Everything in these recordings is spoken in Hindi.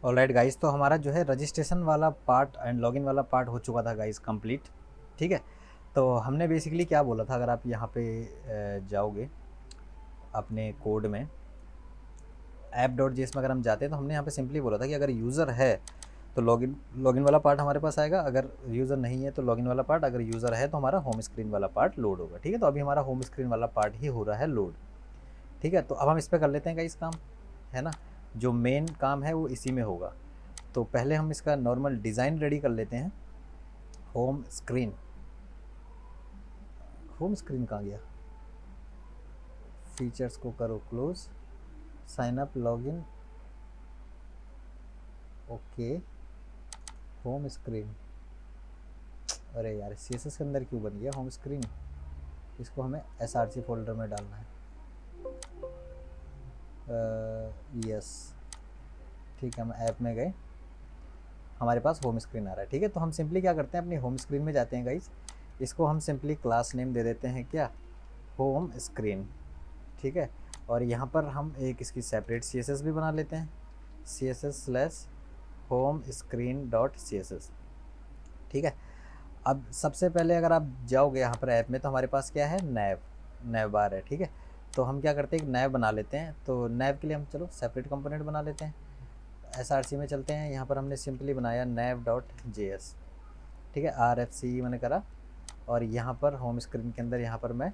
ऑलराइट गाइस, तो हमारा जो है रजिस्ट्रेशन वाला पार्ट एंड लॉगिन वाला पार्ट हो चुका था गाइस कंप्लीट। ठीक है, तो हमने बेसिकली क्या बोला था, अगर आप यहाँ पे जाओगे अपने कोड में ऐप डॉट जेएस में अगर हम जाते हैं, तो हमने यहाँ पे सिंपली बोला था कि अगर यूज़र है तो लॉगिन लॉगिन वाला पार्ट हमारे पास आएगा, अगर यूज़र नहीं है तो लॉगिन वाला पार्ट, अगर यूज़र है तो हमारा होम स्क्रीन वाला पार्ट लोड होगा। ठीक है, तो अभी हमारा होम स्क्रीन वाला पार्ट ही हो रहा है लोड। ठीक है, तो अब हम इस पर कर लेते हैं गाइस काम, है ना। जो मेन काम है वो इसी में होगा। तो पहले हम इसका नॉर्मल डिज़ाइन रेडी कर लेते हैं। होम स्क्रीन, होम स्क्रीन कहाँ गया? फीचर्स को करो close, sign up login, okay, home screen. अरे यार, सीएसएस के अंदर क्यों बन गया होम स्क्रीन? इसको हमें एसआरसी फोल्डर में डालना है। यस, ठीक है, हम ऐप में गए, हमारे पास होम स्क्रीन आ रहा है। ठीक है, तो हम सिंपली क्या करते हैं, अपनी होम स्क्रीन में जाते हैं गाइस। इसको हम सिंपली क्लास नेम दे देते हैं, क्या, होम स्क्रीन। ठीक है, और यहाँ पर हम एक इसकी सेपरेट सीएसएस भी बना लेते हैं, css/home-screen.css। ठीक है, अब सबसे पहले अगर आप जाओगे यहाँ पर ऐप में, तो हमारे पास क्या है, नैव, नैव बार है। ठीक है, तो हम क्या करते हैं, एक नैव बना लेते हैं। तो नैव के लिए हम चलो सेपरेट कंपोनेंट बना लेते हैं। एसआरसी में चलते हैं, यहाँ पर हमने सिंपली बनाया नैव डॉट जेएस। ठीक है, RFC मैंने करा, और यहाँ पर होम स्क्रीन के अंदर यहाँ पर मैं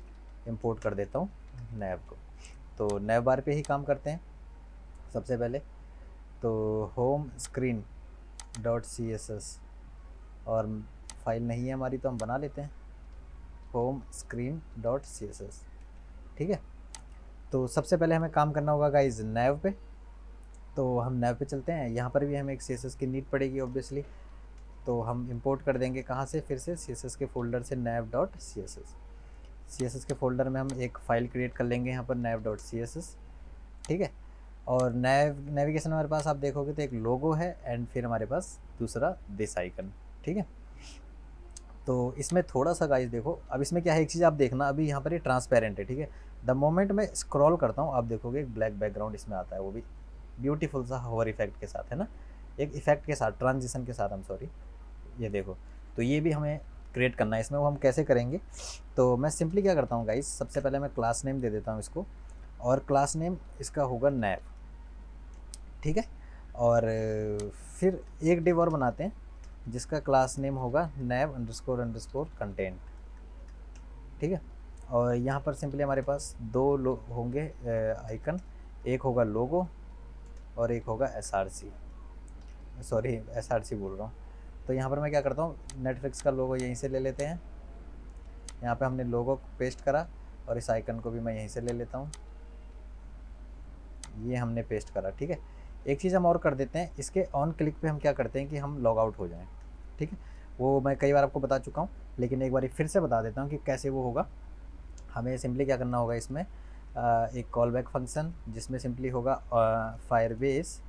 इंपोर्ट कर देता हूँ नैव को। तो नैव बार पे ही काम करते हैं सबसे पहले। तो होम स्क्रीन डॉट CSS, और फाइल नहीं है हमारी तो हम बना लेते हैं होम स्क्रीन डॉट CSS। ठीक है, तो सबसे पहले हमें काम करना होगा गाइज नैव पे। तो हम नैव पे चलते हैं, यहाँ पर भी हमें एक CSS की नीड पड़ेगी ऑब्वियसली। तो हम इंपोर्ट कर देंगे कहाँ से, फिर से CSS के फोल्डर से नैव डॉट CSS के फोल्डर में हम एक फ़ाइल क्रिएट कर लेंगे यहाँ पर नैव डॉट CSS। ठीक है, और नेविगेशन हमारे पास आप देखोगे तो एक लोगो है एंड फिर हमारे पास दूसरा दिस आइकन। ठीक है, तो इसमें थोड़ा सा गाइस देखो, अब इसमें क्या है, एक चीज़ आप देखना, अभी यहाँ पर ये ट्रांसपेरेंट है। ठीक है, द मोमेंट मैं स्क्रॉल करता हूँ, आप देखोगे एक ब्लैक बैकग्राउंड इसमें आता है, वो भी ब्यूटीफुल सा होवर इफेक्ट के साथ, है ना, एक इफेक्ट के साथ, ट्रांजिशन के साथ, हम सॉरी, ये देखो। तो ये भी हमें क्रिएट करना है इसमें, वो हम कैसे करेंगे। तो मैं सिंपली क्या करता हूँ गाइस, सबसे पहले मैं क्लास नेम दे देता हूँ इसको, और क्लास नेम इसका होगा नैव। ठीक है, और फिर एक डिव और बनाते हैं जिसका क्लास नेम होगा नैव अंडरस्कोर अंडरस्कोर कंटेंट। ठीक है, और यहाँ पर सिंपली हमारे पास दो होंगे आइकन, एक होगा लोगो और एक होगा SRC, सॉरी SRC बोल रहा हूँ। तो यहाँ पर मैं क्या करता हूँ, नेटफ्लिक्स का लोगो यहीं से ले लेते हैं, यहाँ पे हमने लोगो पेस्ट करा, और इस आइकन को भी मैं यहीं से ले लेता हूँ, ये हमने पेस्ट करा। ठीक है, एक चीज़ हम और कर देते हैं, इसके ऑन क्लिक पे हम क्या करते हैं कि हम लॉग आउट हो जाएं। ठीक है, वो मैं कई बार आपको बता चुका हूँ, लेकिन एक बार फिर से बता देता हूँ कि कैसे वो होगा। हमें सिंपली क्या करना होगा इसमें, एक कॉल बैक फंक्शन जिसमें सिंपली होगा फायरबेस,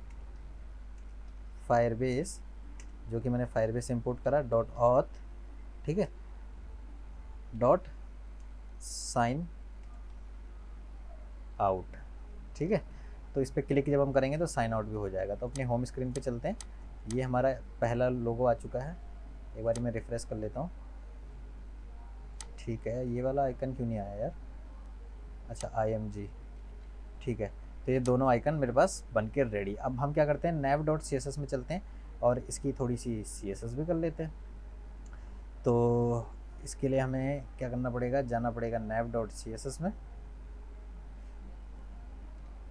जो कि मैंने फायरबेस इंपोर्ट करा, डॉट ऑथ। ठीक है, डॉट साइन आउट। ठीक है, तो इस पर क्लिक जब हम करेंगे तो साइन आउट भी हो जाएगा। तो अपनी होम स्क्रीन पे चलते हैं, ये हमारा पहला लोगो आ चुका है, एक बार मैं रिफ्रेश कर लेता हूँ। ठीक है, ये वाला आइकन क्यों नहीं आया यार, अच्छा IMG। ठीक है, तो ये दोनों आइकन मेरे पास बन के रेडी। अब हम क्या करते हैं, नैव डॉट CSS में चलते हैं, और इसकी थोड़ी सी CSS भी कर लेते हैं। तो इसके लिए हमें क्या करना पड़ेगा, जाना पड़ेगा नैव डॉट CSS में।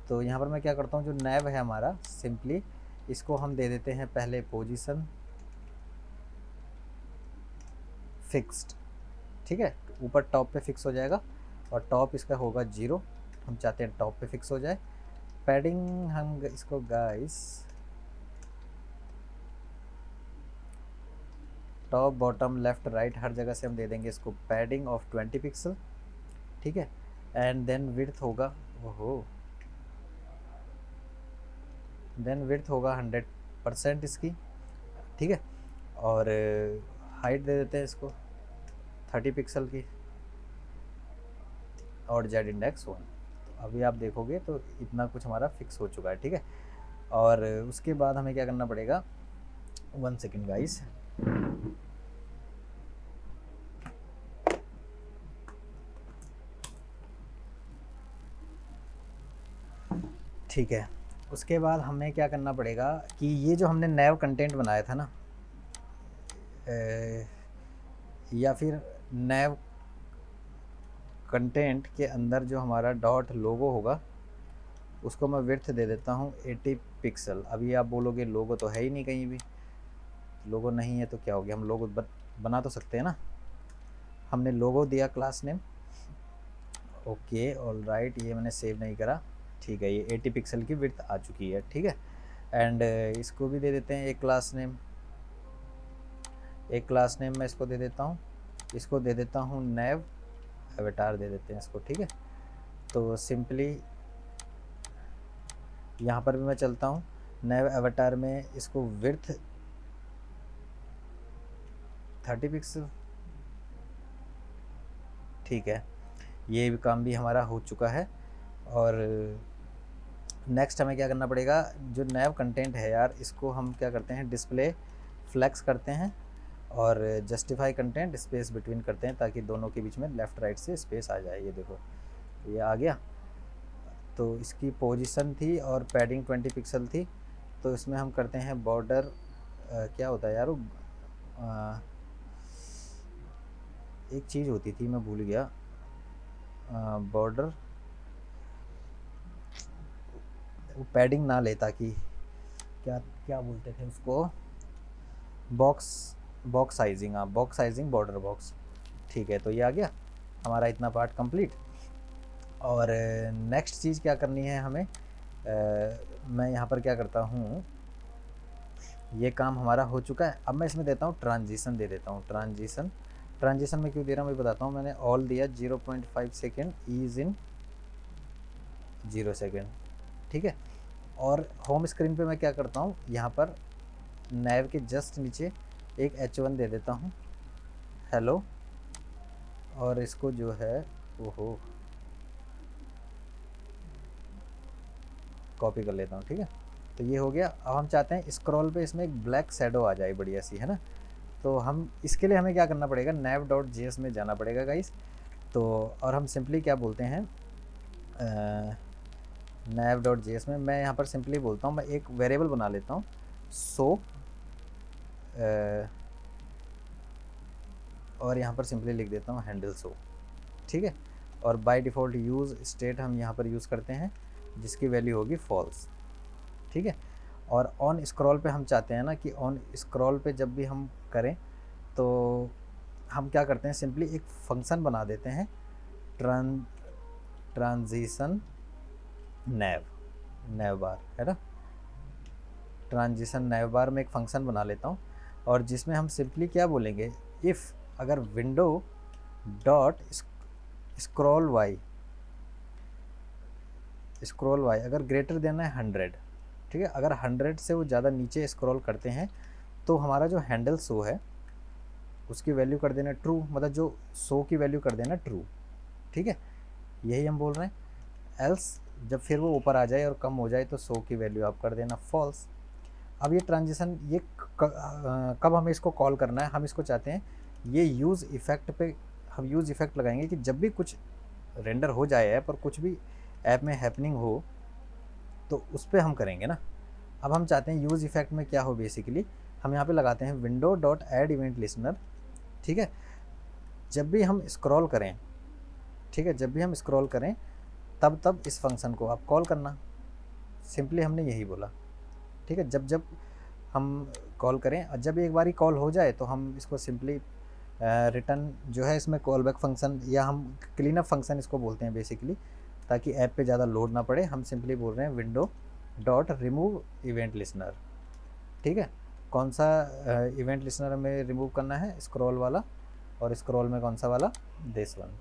तो यहाँ पर मैं क्या करता हूँ, जो नैव है हमारा, सिंपली इसको हम दे देते हैं पहले पोजीशन फिक्स्ड। ठीक है, ऊपर टॉप पे फिक्स हो जाएगा, और टॉप इसका होगा 0, हम चाहते हैं टॉप पे फिक्स हो जाए। पैडिंग हम इसको guys top bottom left right हर जगह से हम दे देंगे इसको पैडिंग ऑफ 20 पिक्सल। ठीक है, एंड देन विड्थ होगा, ओहो, देन विड्थ होगा 100% इसकी। ठीक है, और हाइट दे देते हैं इसको 30 पिक्सल की, और जेड इंडेक्स 1। तो अभी आप देखोगे तो इतना कुछ हमारा फिक्स हो चुका है। ठीक है, और उसके बाद हमें क्या करना पड़ेगा, 1 सेकेंड गाइस। ठीक है, उसके बाद हमें क्या करना पड़ेगा कि ये जो हमने नैव कंटेंट बनाया था ना, या फिर नैव कंटेंट के अंदर जो हमारा डॉट लोगो होगा उसको मैं विड्थ दे देता हूँ 80 पिक्सल। अभी आप बोलोगे लोगो तो है ही नहीं कहीं भी, लोगो नहीं है तो क्या हो गया, हम लोगो बना तो सकते हैं ना। हमने लोगो दिया class name, okay all right, ये मैंने सेव नहीं करा, ठीक है, ये 80 पिक्सल की विड्थ आ चुकी है, ठीक है। एंड इसको भी दे देते हैं एक क्लास नेम, मैं इसको दे देता हूँ, इसको दे देता हूँ नैव एवेटार दे देते हैं इसको, ठीक है। तो सिंपली यहाँ पर भी मैं चलता हूँ, नैव एवेटार में इसको विड्थ 30 पिक्सल, ठीक है, ये भी काम भी हमारा हो चुका है। और नेक्स्ट हमें क्या करना पड़ेगा, जो नैव कंटेंट है यार, इसको हम क्या करते हैं, डिस्प्ले फ्लेक्स करते हैं और जस्टिफाई कंटेंट स्पेस बिटवीन करते हैं, ताकि दोनों के बीच में लेफ़्ट राइट से स्पेस आ जाए। ये देखो ये आ गया। तो इसकी पोजीशन थी और पैडिंग 20 पिक्सल थी, तो इसमें हम करते हैं बॉर्डर, क्या होता है यार वो, एक चीज़ होती थी मैं भूल गया, बॉर्डर, वो पैडिंग ना ले, ताकि क्या क्या बोलते थे उसको, बॉक्स साइजिंग, हाँ बॉक्स साइजिंग बॉर्डर बॉक्स, ठीक है। तो ये आ गया हमारा इतना पार्ट कंप्लीट। और नेक्स्ट चीज़ क्या करनी है हमें, मैं यहाँ पर क्या करता हूँ, ये काम हमारा हो चुका है। अब मैं इसमें देता हूँ ट्रांजिशन, दे देता हूँ ट्रांजिशन में क्यों दे रहा हूँ मैं बताता हूँ। मैंने ऑल दिया 0.5 सेकेंड, ईज इन 0 सेकेंड, ठीक है। और होम स्क्रीन पे मैं क्या करता हूँ, यहाँ पर नैव के जस्ट नीचे एक H1 दे देता हूँ, हेलो, और इसको जो है ओहो कॉपी कर लेता हूँ, ठीक है। तो ये हो गया। अब हम चाहते हैं स्क्रॉल पे इसमें एक ब्लैक शैडो आ जाए बढ़िया सी, है ना। तो हम इसके लिए हमें क्या करना पड़ेगा, nav.js में जाना पड़ेगा गाइस। तो और हम सिंपली क्या बोलते हैं, nav.js में मैं यहाँ पर सिंपली बोलता हूँ, मैं एक वेरिएबल बना लेता हूँ सो, और यहाँ पर सिंपली लिख देता हूँ हैंडल सो, ठीक है। और बाय डिफ़ॉल्ट यूज़ स्टेट हम यहाँ पर यूज़ करते हैं, जिसकी वैल्यू होगी फॉल्स, ठीक है। और ऑन स्क्रॉल पे हम चाहते हैं ना कि ऑन स्क्रॉल पे जब भी हम करें तो हम क्या करते हैं, सिंपली एक फंक्शन बना देते हैं, ट्रांजिशन नैव बार, है ना। ट्रांजिशन नैव बार में एक फंक्शन बना लेता हूँ, और जिसमें हम सिंपली क्या बोलेंगे, इफ़ अगर विंडो डॉट स्क्रॉल वाई अगर ग्रेटर देन है 100, ठीक है। अगर 100 से वो ज़्यादा नीचे स्क्रॉल करते हैं तो हमारा जो हैंडल शो है उसकी वैल्यू कर देना ट्रू, मतलब जो शो की वैल्यू कर देना ट्रू, ठीक है। यही हम बोल रहे हैं। एल्स जब फिर वो ऊपर आ जाए और कम हो जाए तो शो की वैल्यू आप कर देना फॉल्स। अब ये ट्रांजिशन ये कब हमें इसको कॉल करना है, हम इसको चाहते हैं ये यूज़ इफ़ेक्ट पे हम यूज़ इफ़ेक्ट लगाएंगे कि जब भी कुछ रेंडर हो जाए ऐप और कुछ भी ऐप में हैपनिंग हो तो उस पर हम करेंगे ना। अब हम चाहते हैं यूज़ इफ़ेक्ट में क्या हो, बेसिकली हम यहाँ पे लगाते हैं window dot add event listener, ठीक है। जब भी हम स्क्रॉल करें, ठीक है, जब भी हम स्क्रॉल करें तब इस फंक्शन को आप कॉल करना, सिंपली हमने यही बोला, ठीक है। जब हम कॉल करें और जब एक बारी कॉल हो जाए तो हम इसको सिंपली रिटर्न जो है इसमें कॉल बैक फंक्शन या हम क्लीन अप फंक्शन इसको बोलते हैं बेसिकली, ताकि ऐप पे ज़्यादा लोड ना पड़े। हम सिंपली बोल रहे हैं window dot remove event listener, ठीक है। कौन सा इवेंट लिसनर हमें रिमूव करना है, स्क्रॉल वाला, और स्क्रॉल में कौन सा वाला, दिस वन।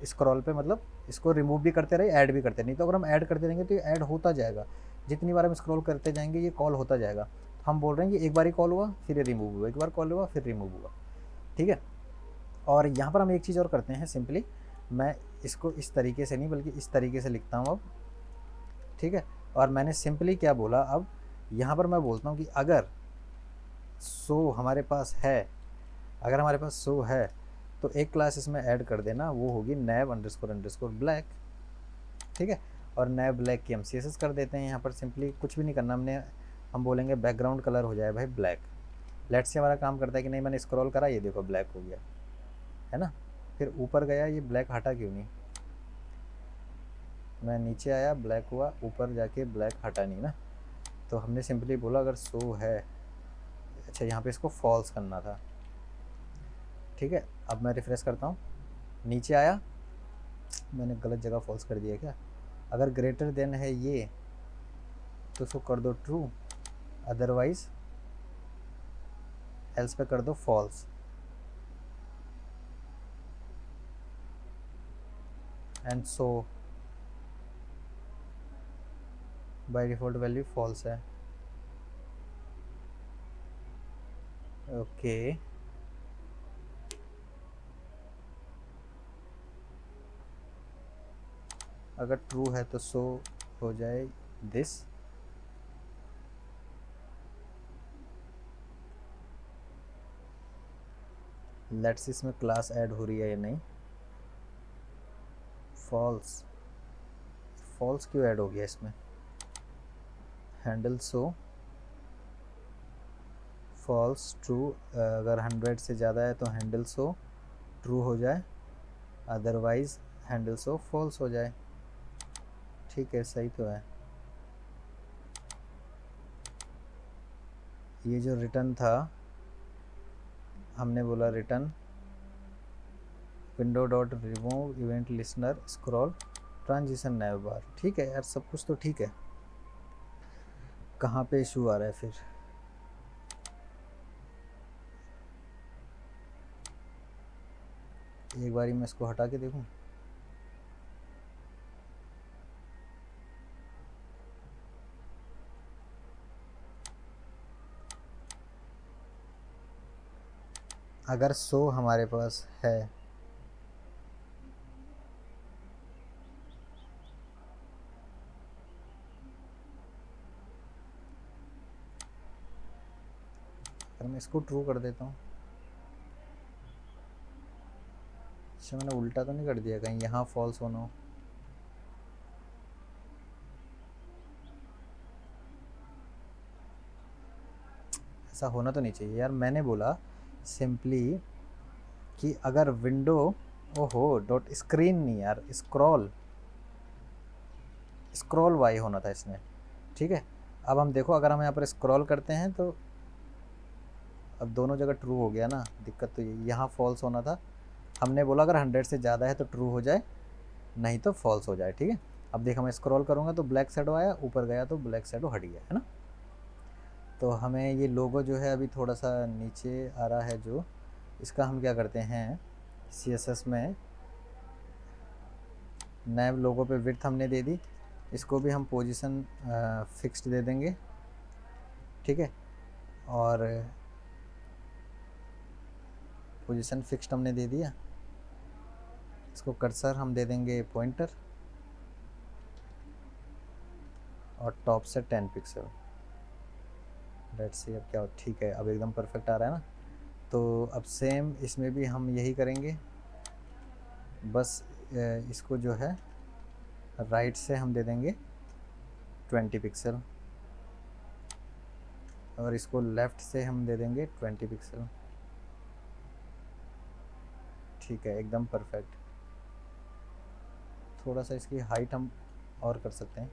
स्क्रॉल पे मतलब इसको रिमूव भी करते रहे, ऐड भी करते, नहीं तो अगर हम ऐड करते रहेंगे तो ये ऐड होता जाएगा, जितनी बार हम स्क्रॉल करते जाएंगे ये कॉल होता जाएगा। तो हम बोल रहे हैं कि एक बार ही कॉल हुआ फिर ये रिमूव हुआ, एक बार कॉल हुआ फिर रिमूव हुआ, ठीक है। और यहाँ पर हम एक चीज़ और करते हैं, सिंपली मैं इसको इस तरीके से नहीं बल्कि इस तरीके से लिखता हूँ अब, ठीक है। और मैंने सिंपली क्या बोला अब यहाँ पर मैं बोलता हूँ कि अगर सो हमारे पास है, अगर हमारे पास सो है तो एक क्लास इसमें ऐड कर देना, वो होगी नैव अंडरस्कोर अंडरस्कोर ब्लैक, ठीक है। और नैव ब्लैक की हम CSS कर देते हैं। यहाँ पर सिंपली कुछ भी नहीं करना हमने, हम बोलेंगे बैकग्राउंड कलर हो जाए भाई ब्लैक। लेट्स से हमारा काम करता है कि नहीं, मैंने स्क्रॉल करा, ये देखो ब्लैक हो गया, है ना। फिर ऊपर गया, ये ब्लैक हटा क्यों नहीं, मैं नीचे आया ब्लैक हुआ, ऊपर जाके ब्लैक हटा नहीं ना। तो हमने सिंपली बोला अगर सो है, अच्छा यहाँ पे इसको फॉल्स करना था, ठीक है। अब मैं रिफ्रेश करता हूँ, नीचे आया, मैंने गलत जगह फॉल्स कर दिया क्या। अगर ग्रेटर देन है ये तो उसको कर दो ट्रू, अदरवाइज एल्स पे कर दो false, and so by default value false है। ओके अगर ट्रू है तो सो हो जाए दिस, लेट्स इसमें क्लास ऐड हो रही है या नहीं, फॉल्स, फॉल्स क्यों ऐड हो गया इसमें, हैंडल सो फॉल्स ट्रू, अगर 100 से ज़्यादा है तो हैंडल सो ट्रू हो जाए, अदरवाइज हैंडल सो फॉल्स हो जाए, ठीक है सही तो है। ये जो रिटर्न था, हमने बोला return window dot remove event listener scroll transition nav bar, ठीक है यार सब कुछ तो ठीक है। कहाँ पे इशू आ रहा है फिर, एक बारी मैं इसको हटा के देखूं, अगर सो हमारे पास है अगर मैं इसको ट्रू कर देता हूँ, अच्छा मैंने उल्टा तो नहीं कर दिया कहीं यहाँ फॉल्स होना हो, ऐसा होना तो नहीं चाहिए यार। मैंने बोला सिंपली कि अगर विंडो, ओहो डॉट स्क्रीन नहीं यार, स्क्रॉल, स्क्रॉल वाई होना था इसमें, ठीक है। अब हम देखो अगर हम यहाँ पर स्क्रॉल करते हैं तो अब दोनों जगह ट्रू हो गया ना, दिक्कत तो ये यहाँ फॉल्स होना था, हमने बोला अगर 100 से ज़्यादा है तो ट्रू हो जाए, नहीं तो फॉल्स हो जाए, ठीक है। अब देखो मैं स्क्रॉल करूँगा तो ब्लैक शैडो आया, ऊपर गया तो ब्लैक शैडो हट गया, है ना। तो हमें ये लोगो जो है अभी थोड़ा सा नीचे आ रहा है, जो इसका हम क्या करते हैं CSS में नैव लोगो पे विड्थ हमने दे दी, इसको भी हम पोजीशन फिक्स्ड दे देंगे, ठीक है। और पोजीशन फिक्स्ड हमने दे दिया, इसको कर्सर हम दे देंगे पॉइंटर, और टॉप से 10 पिक्सल, लेट्स सी अब क्या, ठीक है अब एकदम परफेक्ट आ रहा है ना। तो अब सेम इसमें भी हम यही करेंगे, बस इसको जो है राइट से हम दे देंगे 20 पिक्सल, और इसको लेफ़्ट से हम दे देंगे 20 पिक्सल, ठीक है एकदम परफेक्ट। थोड़ा सा इसकी हाइट हम और कर सकते हैं,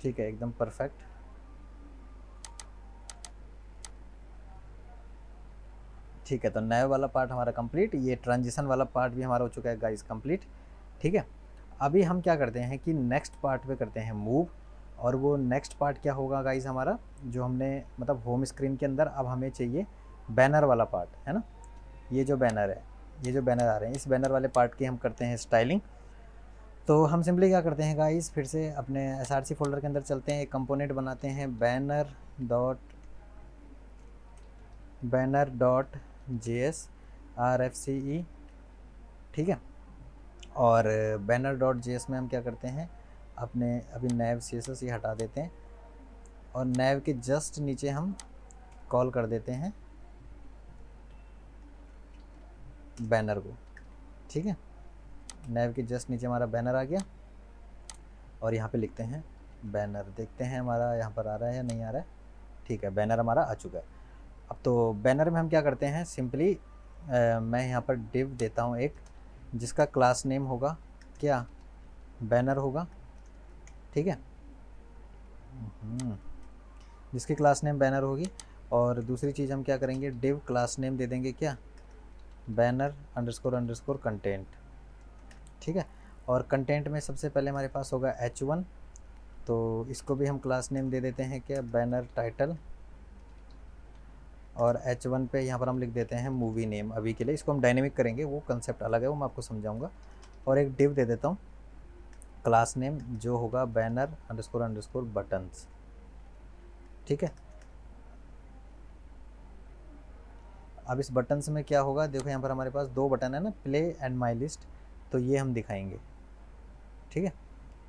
ठीक है एकदम परफेक्ट। ठीक है तो नया वाला पार्ट हमारा कंप्लीट, ये ट्रांजिशन वाला पार्ट भी हमारा हो चुका है गाइस कंप्लीट, ठीक है। अभी हम क्या करते हैं कि नेक्स्ट पार्ट पे करते हैं मूव, और वो नेक्स्ट पार्ट क्या होगा गाइस हमारा, जो हमने मतलब होम स्क्रीन के अंदर अब हमें चाहिए बैनर वाला पार्ट, है ना। ये जो बैनर है, ये जो बैनर आ रहे हैं, इस बैनर वाले पार्ट की हम करते हैं स्टाइलिंग। तो हम सिंपली क्या करते हैं गाइस, फिर से अपने SRC फोल्डर के अंदर चलते हैं, एक कंपोनेंट बनाते हैं बैनर JS RFCE, ठीक है। और बैनर JS में हम क्या करते हैं, अपने अभी नैव CSS ये हटा देते हैं और नैव के जस्ट नीचे हम कॉल कर देते हैं बैनर को। ठीक है, नैव के जस्ट नीचे हमारा बैनर आ गया और यहाँ पे लिखते हैं बैनर, देखते हैं हमारा यहाँ पर आ रहा है या नहीं आ रहा है। ठीक है, बैनर हमारा आ चुका है। अब तो बैनर में हम क्या करते हैं, सिंपली मैं यहाँ पर डिव देता हूँ एक, जिसका क्लास नेम होगा क्या, बैनर होगा। ठीक है, जिसकी क्लास नेम बैनर होगी। और दूसरी चीज़ हम क्या करेंगे, डिव क्लास नेम दे देंगे क्या, बैनर अंडरस्कोर अंडरस्कोर कंटेंट। ठीक है, और कंटेंट में सबसे पहले हमारे पास होगा H1, तो इसको भी हम क्लास नेम दे देते हैं क्या, बैनर टाइटल। और H1 पे यहाँ पर हम लिख देते हैं मूवी नेम। अभी के लिए इसको हम डायनेमिक करेंगे, वो कंसेप्ट अलग है, वो मैं आपको समझाऊंगा। और एक डिव दे देता हूँ क्लास नेम, जो होगा बैनर अंडरस्कोर अंडरस्कोर बटन्स। ठीक है, अब इस बटन्स में क्या होगा, देखो यहाँ पर हमारे पास 2 बटन है ना, प्ले एंड माई लिस्ट, तो ये हम दिखाएंगे। ठीक है,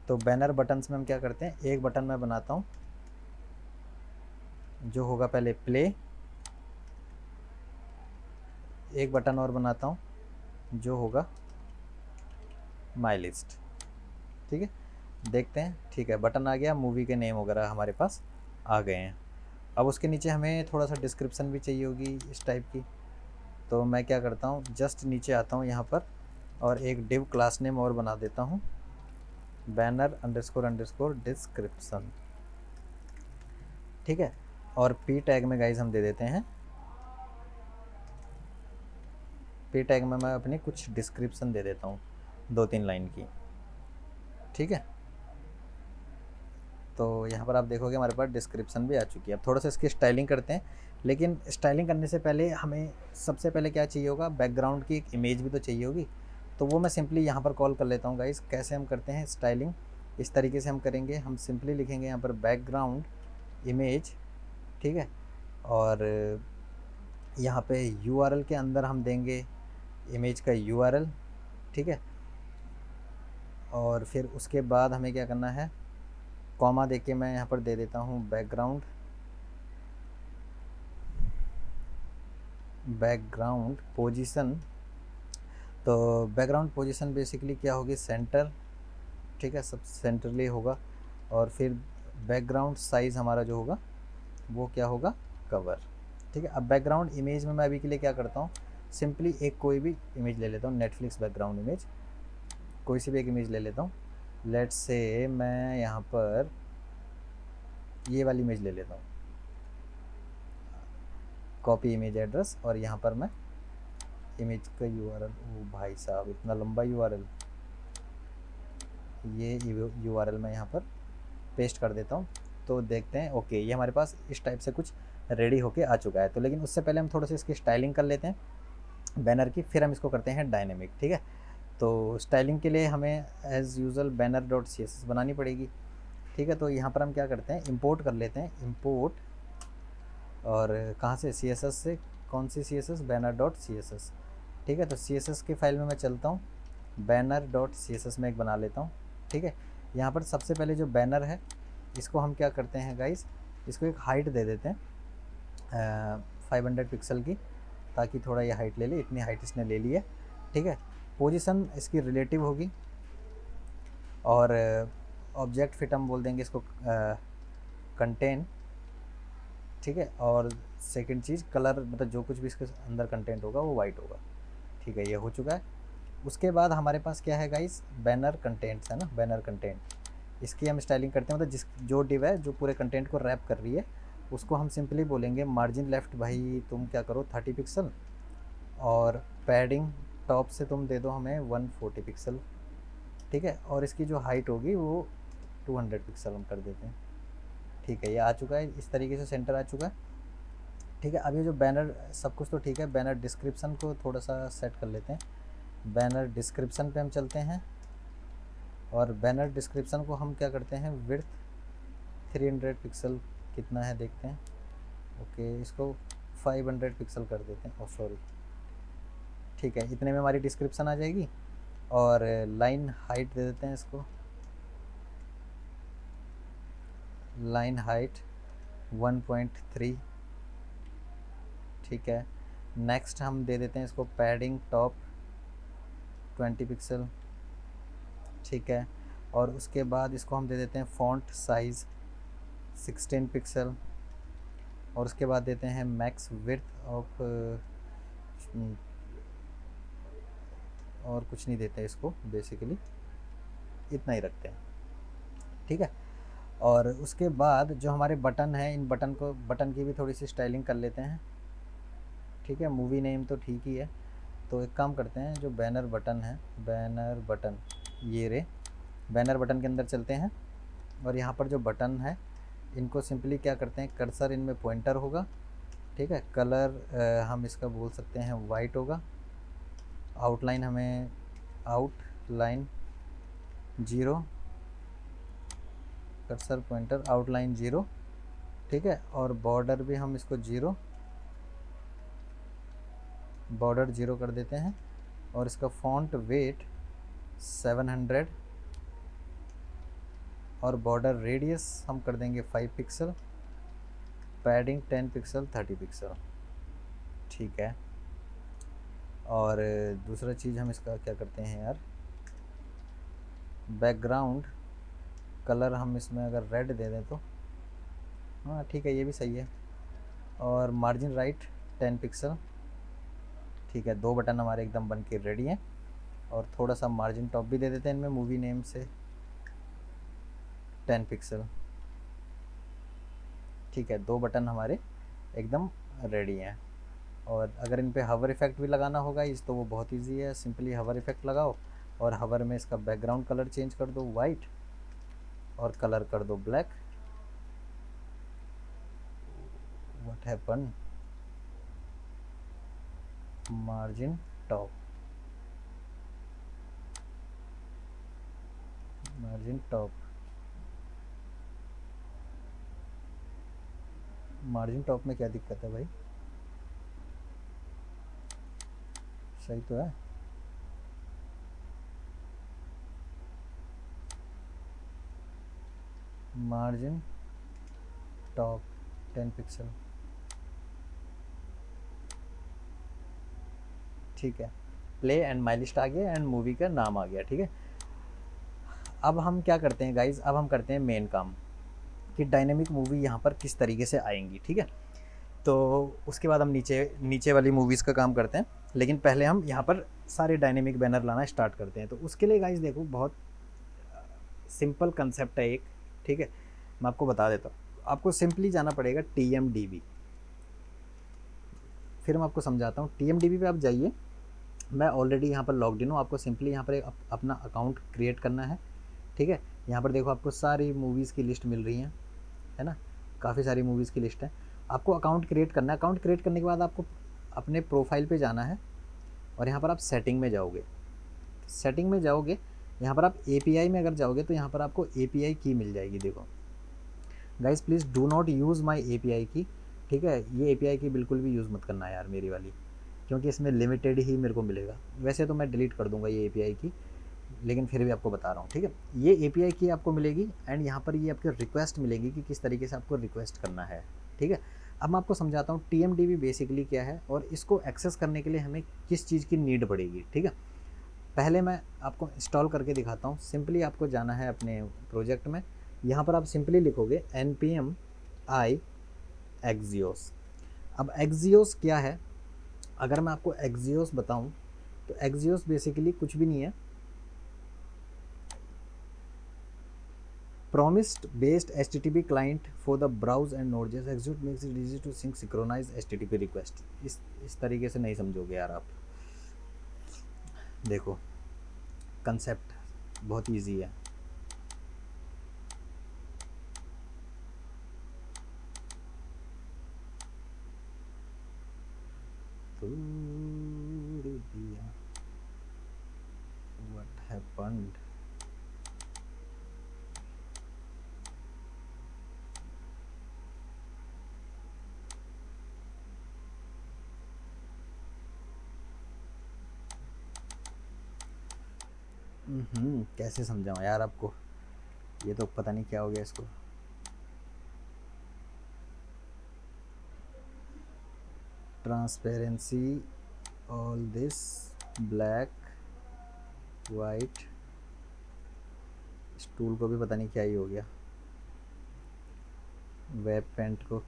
तो बैनर बटन्स में हम क्या करते हैं, एक बटन मैं बनाता हूँ जो होगा पहले प्ले, एक बटन और बनाता हूँ जो होगा माई लिस्ट। ठीक है, देखते हैं। ठीक है, बटन आ गया, मूवी के नेम वगैरह हमारे पास आ गए हैं। अब उसके नीचे हमें थोड़ा सा डिस्क्रिप्शन भी चाहिए होगी इस टाइप की, तो मैं क्या करता हूँ, जस्ट नीचे आता हूँ यहाँ पर और एक डिव क्लास नेम और बना देता हूँ, बैनर अंडरस्कोर अंडरस्कोर डिस्क्रिप्शन। ठीक है, और पी टैग में गाइज हम दे देते हैं, पी टैग में मैं अपनी कुछ डिस्क्रिप्शन दे देता हूँ 2-3 लाइन की। ठीक है, तो यहाँ पर आप देखोगे हमारे पास डिस्क्रिप्शन भी आ चुकी है। अब थोड़ा सा इसकी स्टाइलिंग करते हैं, लेकिन स्टाइलिंग करने से पहले हमें सबसे पहले क्या चाहिए होगा, बैकग्राउंड की एक इमेज भी तो चाहिए होगी। तो वो मैं सिंपली यहाँ पर कॉल कर लेता हूँ गाइस। कैसे हम करते हैं स्टाइलिंग, इस तरीके से हम करेंगे, हम सिंपली लिखेंगे यहाँ पर बैकग्राउंड इमेज। ठीक है, और यहाँ पे URL के अंदर हम देंगे इमेज का URL। ठीक है, और फिर उसके बाद हमें क्या करना है, कॉमा देके मैं यहाँ पर दे देता हूँ बैकग्राउंड पोजीशन। तो बैकग्राउंड पोजीशन बेसिकली क्या होगी, सेंटर। ठीक है, सब सेंटरली होगा। और फिर बैकग्राउंड साइज़ हमारा जो होगा वो क्या होगा, कवर। ठीक है, अब बैकग्राउंड इमेज में मैं अभी के लिए क्या करता हूँ, सिंपली एक कोई भी इमेज ले लेता हूँ, नेटफ्लिक्स बैकग्राउंड इमेज, कोई सी भी एक इमेज ले लेता हूँ। लेट्स से मैं यहाँ पर ये वाली इमेज ले लेता हूँ, कॉपी इमेज एड्रेस, और यहाँ पर मैं इमेज का URL, ओ भाई साहब इतना लंबा URL, ये URL मैं यहाँ पर पेस्ट कर देता हूँ। तो देखते हैं, ओके ये हमारे पास इस टाइप से कुछ रेडी होके आ चुका है। तो लेकिन उससे पहले हम थोड़ा सा इसकी स्टाइलिंग कर लेते हैं बैनर की, फिर हम इसको करते हैं डायनेमिक। ठीक है, तो स्टाइलिंग के लिए हमें एज़ यूजुअल banner.css बनानी पड़ेगी। ठीक है, तो यहाँ पर हम क्या करते हैं, इंपोर्ट कर लेते हैं, इंपोर्ट, और कहाँ से, CSS से। कौन सी CSS, banner.css। ठीक है, तो CSS की फाइल में मैं चलता हूँ, banner.css में एक बना लेता हूँ। ठीक है, यहाँ पर सबसे पहले जो बैनर है इसको हम क्या करते हैं गाइस, इसको एक हाइट दे देते हैं 500 पिक्सल की, ताकि थोड़ा ये हाइट ले ले, इतनी हाइट इसने ले ली है। ठीक है, पोजीशन इसकी रिलेटिव होगी, और ऑब्जेक्ट फिट हम बोल देंगे इसको कंटेन। ठीक है, और सेकंड चीज़ कलर, मतलब जो कुछ भी इसके अंदर कंटेंट होगा वो वाइट होगा। ठीक है, ये हो चुका है। उसके बाद हमारे पास क्या है गाइस, बैनर कंटेंट्स है ना, बैनर कंटेंट, इसकी हम स्टाइलिंग करते हैं। मतलब जो डिव है जो पूरे कंटेंट को रैप कर रही है, उसको हम सिंपली बोलेंगे मार्जिन लेफ्ट भाई तुम क्या करो 30 पिक्सल, और पैडिंग टॉप से तुम दे दो हमें 140 पिक्सल। ठीक है, और इसकी जो हाइट होगी वो 200 पिक्सल हम कर देते हैं। ठीक है, ये आ चुका है, इस तरीके से सेंटर आ चुका है। ठीक है, अब ये जो बैनर सब कुछ तो ठीक है, बैनर डिस्क्रिप्शन को थोड़ा सा सेट कर लेते हैं। बैनर डिस्क्रिप्शन पे हम चलते हैं, और बैनर डिस्क्रिप्शन को हम क्या करते हैं, विड्थ 300 पिक्सल कितना है देखते हैं। ओके, इसको 500 पिक्सल कर देते हैं, ओह सॉरी। ठीक है, इतने में हमारी डिस्क्रिप्शन आ जाएगी, और लाइन हाइट दे देते हैं इसको लाइन हाइट 1.3, ठीक है। नेक्स्ट हम दे देते हैं इसको पैडिंग टॉप 20 पिक्सल, ठीक है। और उसके बाद इसको हम दे देते हैं फ़ॉन्ट साइज़ 16 पिक्सल, और उसके बाद देते हैं मैक्स विड्थ ऑफ, और कुछ नहीं देते इसको, बेसिकली इतना ही रखते हैं, ठीक है। और उसके बाद जो हमारे बटन हैं, इन बटन की भी थोड़ी सी स्टाइलिंग कर लेते हैं, ठीक है। मूवी नेम तो ठीक ही है, तो एक काम करते हैं, जो बैनर बटन है, बैनर बटन, ये रे बैनर बटन के अंदर चलते हैं। और यहाँ पर जो बटन है इनको सिंपली क्या करते हैं, कर्सर इनमें पॉइंटर होगा, ठीक है। कलर हम इसका बोल सकते हैं वाइट होगा। आउटलाइन हमें आउटलाइन 0, कर्सर पॉइंटर आउटलाइन 0, ठीक है। और बॉर्डर भी हम इसको 0, बॉर्डर 0 कर देते हैं। और इसका फ़ॉन्ट वेट 700, और बॉर्डर रेडियस हम कर देंगे 5 पिक्सल, पैडिंग 10 पिक्सल 30 पिक्सल, ठीक है। और दूसरा चीज़ हम इसका क्या करते हैं यार, बैकग्राउंड कलर हम इसमें अगर रेड दे दें तो हाँ ठीक है, ये भी सही है। और मार्जिन राइट 10 पिक्सल, ठीक है। दो बटन हमारे एकदम बन के रेडी हैं। और थोड़ा सा मार्जिन टॉप भी दे देते हैं इनमें मूवी नेम से 10 पिक्सल, ठीक है। दो बटन हमारे एकदम रेडी हैं। और अगर इन पे हवर इफ़ेक्ट भी लगाना होगा इस, तो वो बहुत इजी है, सिंपली हवर इफ़ेक्ट लगाओ और हवर में इसका बैकग्राउंड कलर चेंज कर दो वाइट, और कलर कर दो black. What happen, margin top, margin top, margin top में क्या दिक्कत है भाई, सही तो है। मार्जिन टॉप 10 पिक्सल, ठीक है। प्ले एंड माई लिस्ट आ गया एंड मूवी का नाम आ गया, ठीक है। अब हम क्या करते हैं गाइज, अब हम करते हैं मेन काम कि डायनेमिक मूवी यहाँ पर किस तरीके से आएंगी, ठीक है। तो उसके बाद हम नीचे नीचे वाली मूवीज़ का काम करते हैं, लेकिन पहले हम यहाँ पर सारे डायनेमिक बैनर लाना स्टार्ट करते हैं। तो उसके लिए गाइज देखो, बहुत सिंपल कंसेप्ट है एक, ठीक है। मैं आपको बता देता हूँ, आपको सिंपली जाना पड़ेगा TMDB, फिर मैं आपको समझाता हूँ। TMDB पे आप जाइए, मैं ऑलरेडी यहाँ पर लॉग्ड इन हूँ, आपको सिंपली यहाँ पर अपना अकाउंट क्रिएट करना है, ठीक है। यहाँ पर देखो आपको सारी मूवीज़ की लिस्ट मिल रही है ना, काफ़ी सारी मूवीज़ की लिस्ट है। आपको अकाउंट क्रिएट करना है, अकाउंट क्रिएट करने के बाद आपको अपने प्रोफाइल पे जाना है, और यहाँ पर आप सेटिंग में जाओगे, सेटिंग में जाओगे, यहाँ पर आप API में अगर जाओगे तो यहाँ पर आपको API की मिल जाएगी। देखो guys, please do not use my API की, ठीक है। ये API की बिल्कुल भी यूज़ मत करना यार मेरी वाली, क्योंकि इसमें लिमिटेड ही मेरे को मिलेगा। वैसे तो मैं डिलीट कर दूंगा ये API की, लेकिन फिर भी आपको बता रहा हूँ, ठीक है। ये API की आपको मिलेगी, एंड यहाँ पर ये आपके रिक्वेस्ट मिलेगी कि किस तरीके से आपको रिक्वेस्ट करना है, ठीक है। अब मैं आपको समझाता हूँ TMDB बेसिकली क्या है, और इसको एक्सेस करने के लिए हमें किस चीज़ की नीड पड़ेगी, ठीक है। पहले मैं आपको इंस्टॉल करके दिखाता हूँ। सिंपली आपको जाना है अपने प्रोजेक्ट में, यहाँ पर आप सिंपली लिखोगे npm i Axios। अब Axios क्या है, अगर मैं आपको Axios बताऊं तो Axios बेसिकली कुछ भी नहीं है, promised based HTTP client for the browse and node.js। Axios makes it easy to synchronize HTTP request। इस तरीके से नहीं समझोगे यार आप, देखो कंसेप्ट बहुत इजी है। What happened? कैसे समझाऊँ यार आपको, ये तो पता नहीं क्या हो गया इसको। Transparency all this black white, इस टूल को भी पता नहीं क्या ही हो गया, वेब पेंट को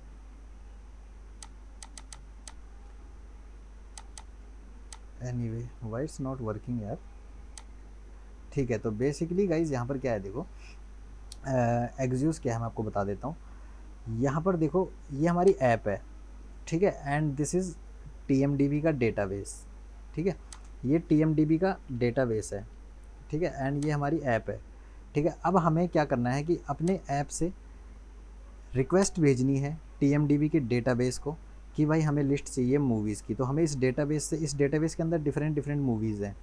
anyway why it's not working यार। ठीक है, तो बेसिकली गाइज यहाँ पर क्या है, देखो एग्जियोस क्या है मैं आपको बता देता हूँ। यहाँ पर देखो ये हमारी ऐप है, ठीक है, एंड दिस इज़ TMDB का डेटाबेस, ठीक है, ये TMDB का डेटाबेस है, ठीक है, एंड ये हमारी ऐप है, ठीक है। अब हमें क्या करना है कि अपने ऐप से रिक्वेस्ट भेजनी है TMDB के डेटाबेस को कि भाई हमें लिस्ट चाहिए मूवीज़ की। तो हमें इस डेटाबेस से, इस डेटाबेस के अंदर डिफरेंट डिफरेंट मूवीज़ हैं,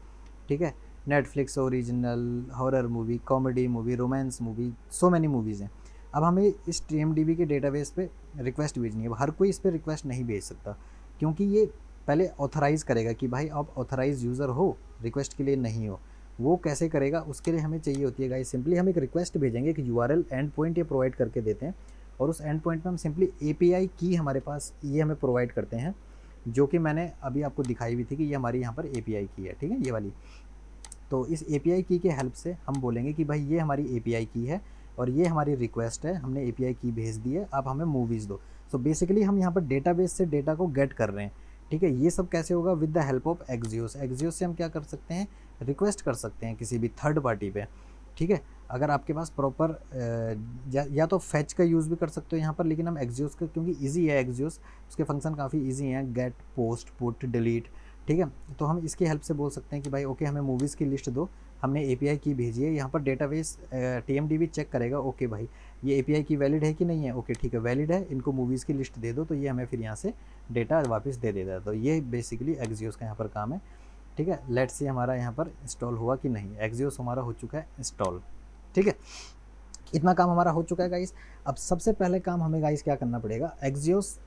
ठीक है, Netflix original, horror movie, comedy movie, romance movie, so many movies हैं। अब हमें इस TMDB के डेटाबेस पे रिक्वेस्ट भेजनी है। हर कोई इस पर रिक्वेस्ट नहीं भेज सकता, क्योंकि ये पहले ऑथराइज़ करेगा कि भाई आप ऑथराइज यूज़र हो, रिक्वेस्ट के लिए नहीं हो। वो कैसे करेगा, उसके लिए हमें चाहिए होती है गाइस, सिंपली हम एक रिक्वेस्ट भेजेंगे, एक URL एंड पॉइंट ये प्रोवाइड करके देते हैं, और उस एंड पॉइंट पे हम सिंपली API की हमारे पास ये हमें प्रोवाइड करते हैं, जो कि मैंने अभी आपको दिखाई भी थी कि ये हमारी यहाँ पर API की है, ठीक है, ये वाली। तो इस API की के हेल्प से हम बोलेंगे कि भाई ये हमारी API की है और ये हमारी रिक्वेस्ट है, हमने API की भेज दी है, आप हमें मूवीज़ दो। सो बेसिकली हम यहाँ पर डेटाबेस से डेटा को गेट कर रहे हैं, ठीक है। ये सब कैसे होगा, with the help of Axios. Axios से हम क्या कर सकते हैं, रिक्वेस्ट कर सकते हैं किसी भी थर्ड पार्टी पे, ठीक है। अगर आपके पास प्रॉपर या तो फैच का यूज़ भी कर सकते हो यहाँ पर, लेकिन हम एक्जियोस का, क्योंकि ईजी है एक्जियोस, उसके फंक्शन काफ़ी ईजी हैं, गेट, पोस्ट, पुट, डिलीट, ठीक है। तो हम इसकी हेल्प से बोल सकते हैं कि भाई ओके हमें मूवीज़ की लिस्ट दो, हमने API की भेजी है, यहाँ पर डेटाबेस TMDB चेक करेगा, ओके भाई ये API की वैलिड है कि नहीं है, ओके ठीक है वैलिड है, इनको मूवीज़ की लिस्ट दे दो, तो ये हमें फिर यहाँ से डेटा वापस दे देता है। तो ये बेसिकली एक्जियोस का यहाँ पर काम है, ठीक है। लेट्स सी हमारा यहाँ पर इंस्टॉल हुआ कि नहीं। एक्जियोस हमारा हो चुका है इंस्टॉल, ठीक है। इतना काम हमारा हो चुका है गाइस। अब सबसे पहले काम हमें गाइस क्या करना पड़ेगा, एक्जियोस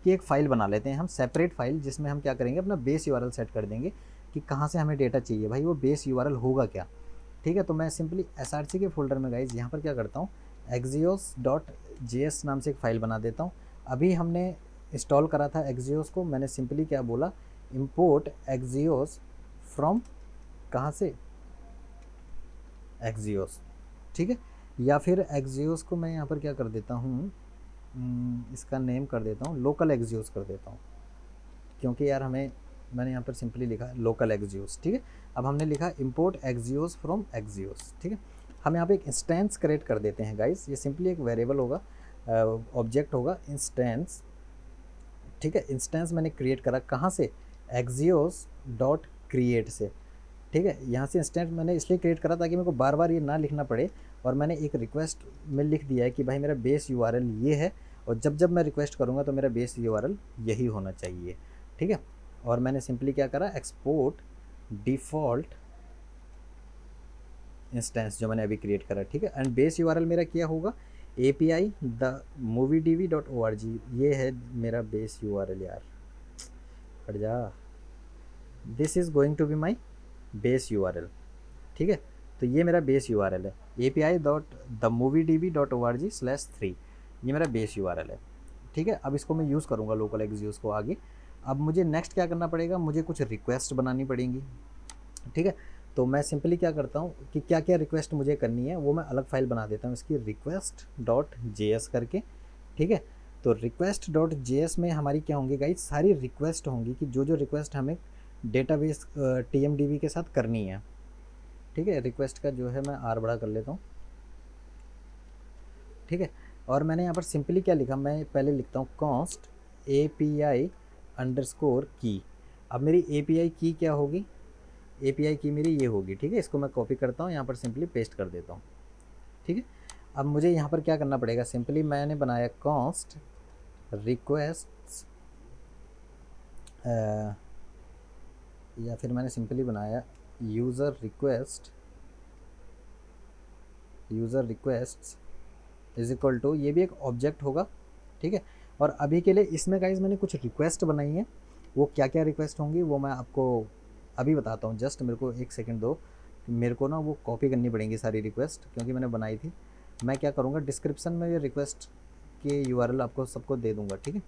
की एक फ़ाइल बना लेते हैं हम, सेपरेट फाइल, जिसमें हम क्या करेंगे, अपना बेस URL सेट कर देंगे कि कहाँ से हमें डेटा चाहिए, भाई वो बेस URL होगा क्या, ठीक है। तो मैं सिंपली SRC के फोल्डर में गाइज यहाँ पर क्या करता हूँ, axios.js नाम से एक फ़ाइल बना देता हूँ। अभी हमने इंस्टॉल करा था एक्जियोस को, मैंने सिंपली क्या बोला, इम्पोर्ट एक्जियोस फ्रॉम, कहाँ से, एक्जियोस, ठीक है। या फिर एक्जियोस को मैं यहाँ पर क्या कर देता हूँ, इसका नेम कर देता हूँ लोकल एक्जियोस कर देता हूँ, क्योंकि यार हमें, मैंने यहाँ पर सिंपली लिखा लोकल एक्जियोस, ठीक है। अब हमने लिखा इम्पोर्ट एक्जियोस फ्रॉम एक्जियोस, ठीक है। हम यहाँ पे एक इंस्टेंस क्रिएट कर देते हैं गाइस, ये सिंपली एक वेरिएबल होगा, ऑब्जेक्ट होगा इंस्टेंस, ठीक है। इंस्टेंस मैंने क्रिएट करा कहाँ से, एक्जियोस डॉट क्रिएट से, ठीक है। यहाँ से इंस्टेंस मैंने इसलिए क्रिएट करा ताकि मेरे को बार बार ये ना लिखना पड़े, और मैंने एक रिक्वेस्ट में लिख दिया है कि भाई मेरा बेस URL ये है, और जब जब मैं रिक्वेस्ट करूँगा तो मेरा बेस URL यही होना चाहिए, ठीक है। और मैंने सिंपली क्या करा, एक्सपोर्ट डिफ़ॉल्ट इंस्टेंस जो मैंने अभी क्रिएट करा, ठीक है। एंड बेस URL मेरा क्या होगा, API द moviedb.org, ये है मेरा बेस URL यार, हट जा, this is going to be my base URL, ठीक है। तो ये मेरा बेस URL है, api.themoviedb.org/3, ये मेरा बेस URL है, ठीक है। अब इसको मैं यूज़ करूँगा लोकल एक्जियोस को आगे। अब मुझे नेक्स्ट क्या करना पड़ेगा, मुझे कुछ रिक्वेस्ट बनानी पड़ेंगी, ठीक है। तो मैं सिंपली क्या करता हूँ कि क्या क्या रिक्वेस्ट मुझे करनी है वो मैं अलग फाइल बना देता हूँ इसकी, request.js करके, ठीक है। तो request.js में हमारी क्या होंगी गाइस, सारी रिक्वेस्ट होंगी कि जो जो रिक्वेस्ट हमें डेटाबेस TMDB के साथ करनी है, ठीक है। रिक्वेस्ट का जो है मैं R बड़ा कर लेता हूँ, ठीक है। और मैंने यहाँ पर सिंपली क्या लिखा, मैं पहले लिखता हूँ const API की। अब मेरी API की क्या होगी, API की मेरी ये होगी, ठीक है। इसको मैं कॉपी करता हूँ, यहाँ पर सिंपली पेस्ट कर देता हूँ, ठीक है। अब मुझे यहाँ पर क्या करना पड़ेगा, सिंपली मैंने बनाया const requests, या फिर मैंने सिंपली बनाया user requests is equal to, ये भी एक ऑब्जेक्ट होगा, ठीक है। और अभी के लिए इसमें गाइज मैंने कुछ रिक्वेस्ट बनाई है, वो क्या क्या रिक्वेस्ट होंगी वो मैं आपको अभी बताता हूँ, जस्ट मेरे को एक सेकंड दो, मेरे को ना वो कॉपी करनी पड़ेंगी सारी रिक्वेस्ट, क्योंकि मैंने बनाई थी। मैं क्या करूँगा, डिस्क्रिप्शन में ये रिक्वेस्ट के URL आपको सबको दे दूँगा, ठीक है।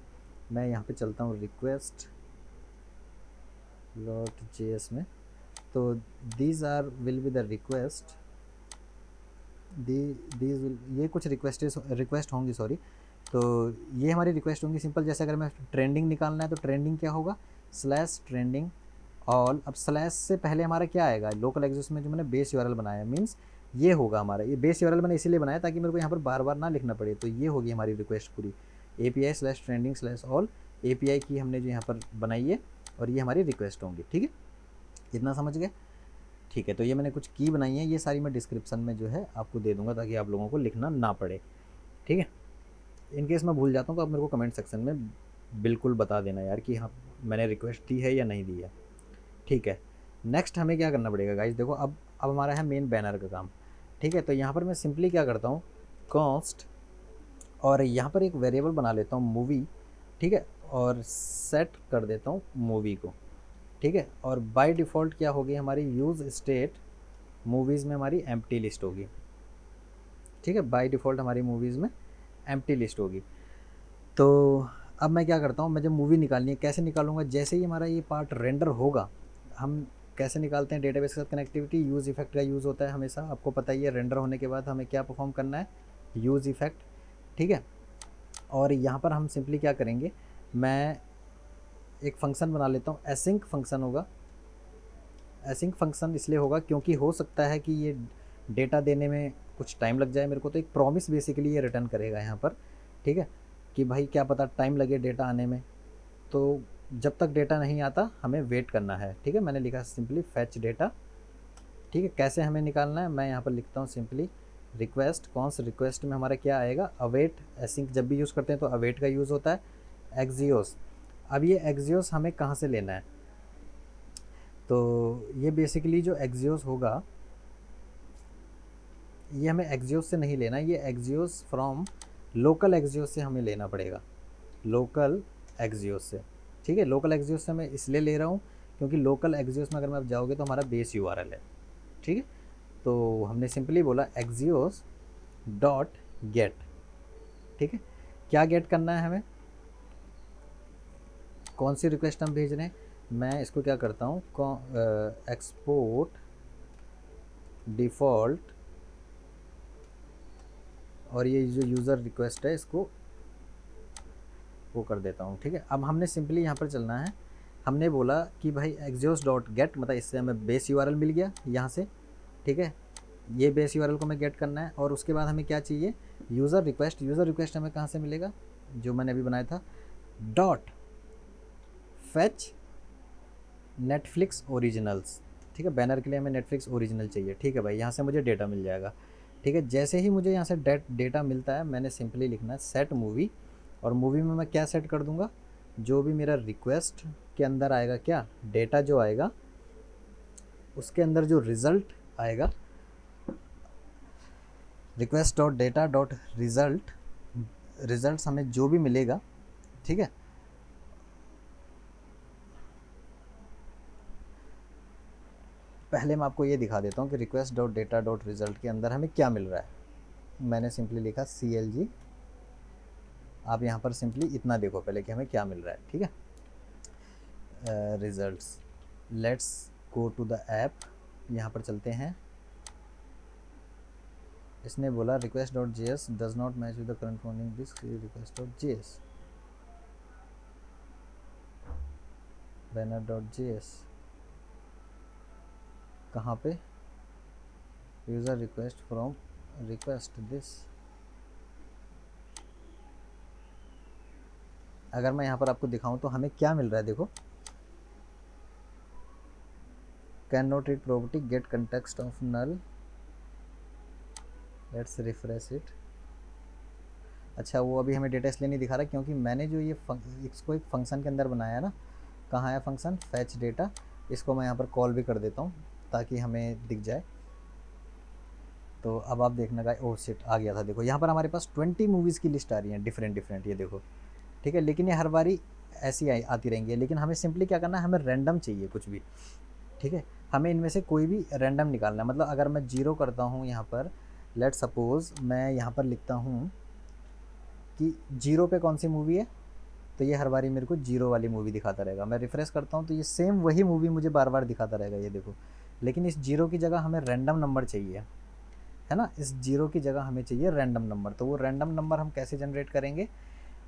मैं यहाँ पे चलता हूँ रिक्वेस्ट डॉट जेएस में, तो these are will be the request, these will, ये कुछ रिक्वेस्ट होंगी, सॉरी। तो ये हमारी रिक्वेस्ट होंगी सिंपल। जैसे अगर मैं ट्रेंडिंग निकालना है तो ट्रेंडिंग क्या होगा, स्लैश ट्रेंडिंग ऑल। अब स्लैश से पहले हमारा क्या आएगा, लोकल एग्जिस्ट में जो मैंने बेस यूआरएल बनाया, मीन्स ये होगा हमारा, ये बेस यूआरएल मैंने इसीलिए बनाया ताकि मेरे को यहाँ पर बार बार ना लिखना पड़े। तो ये होगी हमारी रिक्वेस्ट पूरी, API slash trending slash all, API की हमने जो यहाँ पर बनाई है, और ये हमारी रिक्वेस्ट होंगी। ठीक है, इतना समझ गए? ठीक है, तो ये मैंने कुछ की बनाई है, ये सारी मैं डिस्क्रिप्शन में जो है आपको दे दूँगा ताकि आप लोगों को लिखना ना पड़े। ठीक है, इन केस मैं भूल जाता हूँ तो आप मेरे को कमेंट सेक्शन में बिल्कुल बता देना यार कि हाँ मैंने रिक्वेस्ट दी है या नहीं दी है। ठीक है, नेक्स्ट हमें क्या करना पड़ेगा गाइज, देखो अब हमारा है मेन बैनर का काम। ठीक है, तो यहाँ पर मैं सिंपली क्या करता हूँ, कॉस्ट, और यहाँ पर एक वेरिएबल बना लेता हूँ मूवी। ठीक है, और सेट कर देता हूँ मूवी को। ठीक है, और बाय डिफ़ॉल्ट क्या होगी हमारी यूज़ स्टेट, मूवीज़ में हमारी एम्प्टी लिस्ट होगी। ठीक है, बाय डिफ़ॉल्ट हमारी मूवीज़ में एम्प्टी लिस्ट होगी। तो अब मैं क्या करता हूँ, मैं जब मूवी निकालनी है कैसे निकालूंगा, जैसे ही हमारा ये पार्ट रेंडर होगा, हम कैसे निकालते हैं डेटाबेस के साथ कनेक्टिविटी, यूज़ इफेक्ट का यूज़ होता है हमेशा, आपको पता ही है। रेंडर होने के बाद हमें क्या परफॉर्म करना है, यूज़ इफेक्ट। ठीक है, और यहाँ पर हम सिंपली क्या करेंगे, मैं एक फंक्शन बना लेता हूँ, एसिंक फंक्शन होगा। एसिंक फंक्शन इसलिए होगा क्योंकि हो सकता है कि ये डेटा देने में कुछ टाइम लग जाए मेरे को, तो एक प्रॉमिस बेसिकली ये रिटर्न करेगा यहाँ पर। ठीक है, कि भाई क्या पता टाइम लगे डेटा आने में, तो जब तक डेटा नहीं आता हमें वेट करना है। ठीक है, मैंने लिखा सिंपली फैच डेटा। ठीक है, कैसे हमें निकालना है, मैं यहाँ पर लिखता हूँ सिंपली रिक्वेस्ट, कौन सा रिक्वेस्ट में हमारा क्या आएगा, अवेट। एसिंक जब भी यूज़ करते हैं तो अवेट का यूज़ होता है। एक्जियोस, अब ये एक्जियोस हमें कहाँ से लेना है, तो ये बेसिकली जो एक्जियोस होगा, ये हमें एक्जियोस से नहीं लेना, ये एक्जियोस फ्रॉम लोकल एक्जियोस से हमें लेना पड़ेगा, लोकल एक्जियोस से। ठीक है, लोकल एक्जियोस से मैं इसलिए ले रहा हूँ क्योंकि लोकल एक्जियोस में अगर मैं आप जाओगे तो हमारा बेस यूआरएल है। ठीक है, तो हमने सिंपली बोला एक्जियोस डॉट गेट। ठीक है, क्या गेट करना है हमें, कौन सी रिक्वेस्ट हम भेज रहे हैं, मैं इसको क्या करता हूँ, एक्सपोर्ट डिफ़ॉल्ट, और ये जो यूज़र रिक्वेस्ट है इसको वो कर देता हूँ। ठीक है, अब हमने सिंपली यहाँ पर चलना है, हमने बोला कि भाई एक्जियोस डॉट गेट, मतलब इससे हमें बेस यूआरएल मिल गया यहाँ से। ठीक है, ये बेस यूआरएल को हमें गेट करना है, और उसके बाद हमें क्या चाहिए, यूज़र रिक्वेस्ट। यूज़र रिक्वेस्ट हमें कहाँ से मिलेगा, जो मैंने अभी बनाया था, डॉट फैच नेटफ्लिक्स ओरिजिनल्स। ठीक है, बैनर के लिए हमें नेटफ्लिक्स ओरिजिनल चाहिए। ठीक है भाई, यहाँ से मुझे डेटा मिल जाएगा। ठीक है, जैसे ही मुझे यहाँ से डेटा मिलता है, मैंने सिंपली लिखना है सेट मूवी, और मूवी में मैं क्या सेट कर दूँगा, जो भी मेरा रिक्वेस्ट के अंदर आएगा, क्या डेटा जो आएगा उसके अंदर जो रिज़ल्ट आएगा, request dot data dot result, result हमें जो भी मिलेगा। ठीक है, पहले मैं आपको ये दिखा देता हूँ कि request dot data dot result के अंदर हमें क्या मिल रहा है। मैंने सिंपली लिखा CLG, आप यहाँ पर सिंपली इतना देखो पहले कि हमें क्या मिल रहा है। ठीक है, results, let's go to the app, यहाँ पर चलते हैं। इसने बोला request dot JS does not match with the current disk, request dot JS, banner dot JS, कहाँ पे, user request from request this. अगर मैं यहाँ पर आपको दिखाऊं तो हमें क्या मिल रहा है, देखो, can not read property, get context of null, let's refresh it. अच्छा, वो अभी हमें डेटा इसलिए नहीं दिखा रहा क्योंकि मैंने जो ये इसको एक फंक्शन के अंदर बनाया ना, कहाँ है फंक्शन, फैच डेटा, इसको मैं यहाँ पर कॉल भी कर देता हूँ ताकि हमें दिख जाए। तो अब आप देखना का, ओह शिट, आ गया था। देखो यहाँ पर हमारे पास 20 मूवीज़ की लिस्ट आ रही है, डिफरेंट डिफरेंट, ये देखो। ठीक है, लेकिन ये हर बारी ऐसी आती रहेंगी, लेकिन हमें सिंपली क्या करना है, हमें रैंडम चाहिए कुछ भी। ठीक है, हमें इनमें से कोई भी रैंडम निकालना है। मतलब अगर मैं 0 करता हूँ यहाँ पर, लेट सपोज़ मैं यहाँ पर लिखता हूँ कि 0 पे कौन सी मूवी है, तो ये हर बारी मेरे को जीरो वाली मूवी दिखाता रहेगा। मैं रिफ्रेश करता हूँ तो ये सेम वही मूवी मुझे बार बार दिखाता रहेगा, ये देखो। लेकिन इस जीरो की जगह हमें रैंडम नंबर चाहिए, है ना। इस जीरो की जगह हमें चाहिए रैंडम नंबर। तो वो रैंडम नंबर हम कैसे जनरेट करेंगे,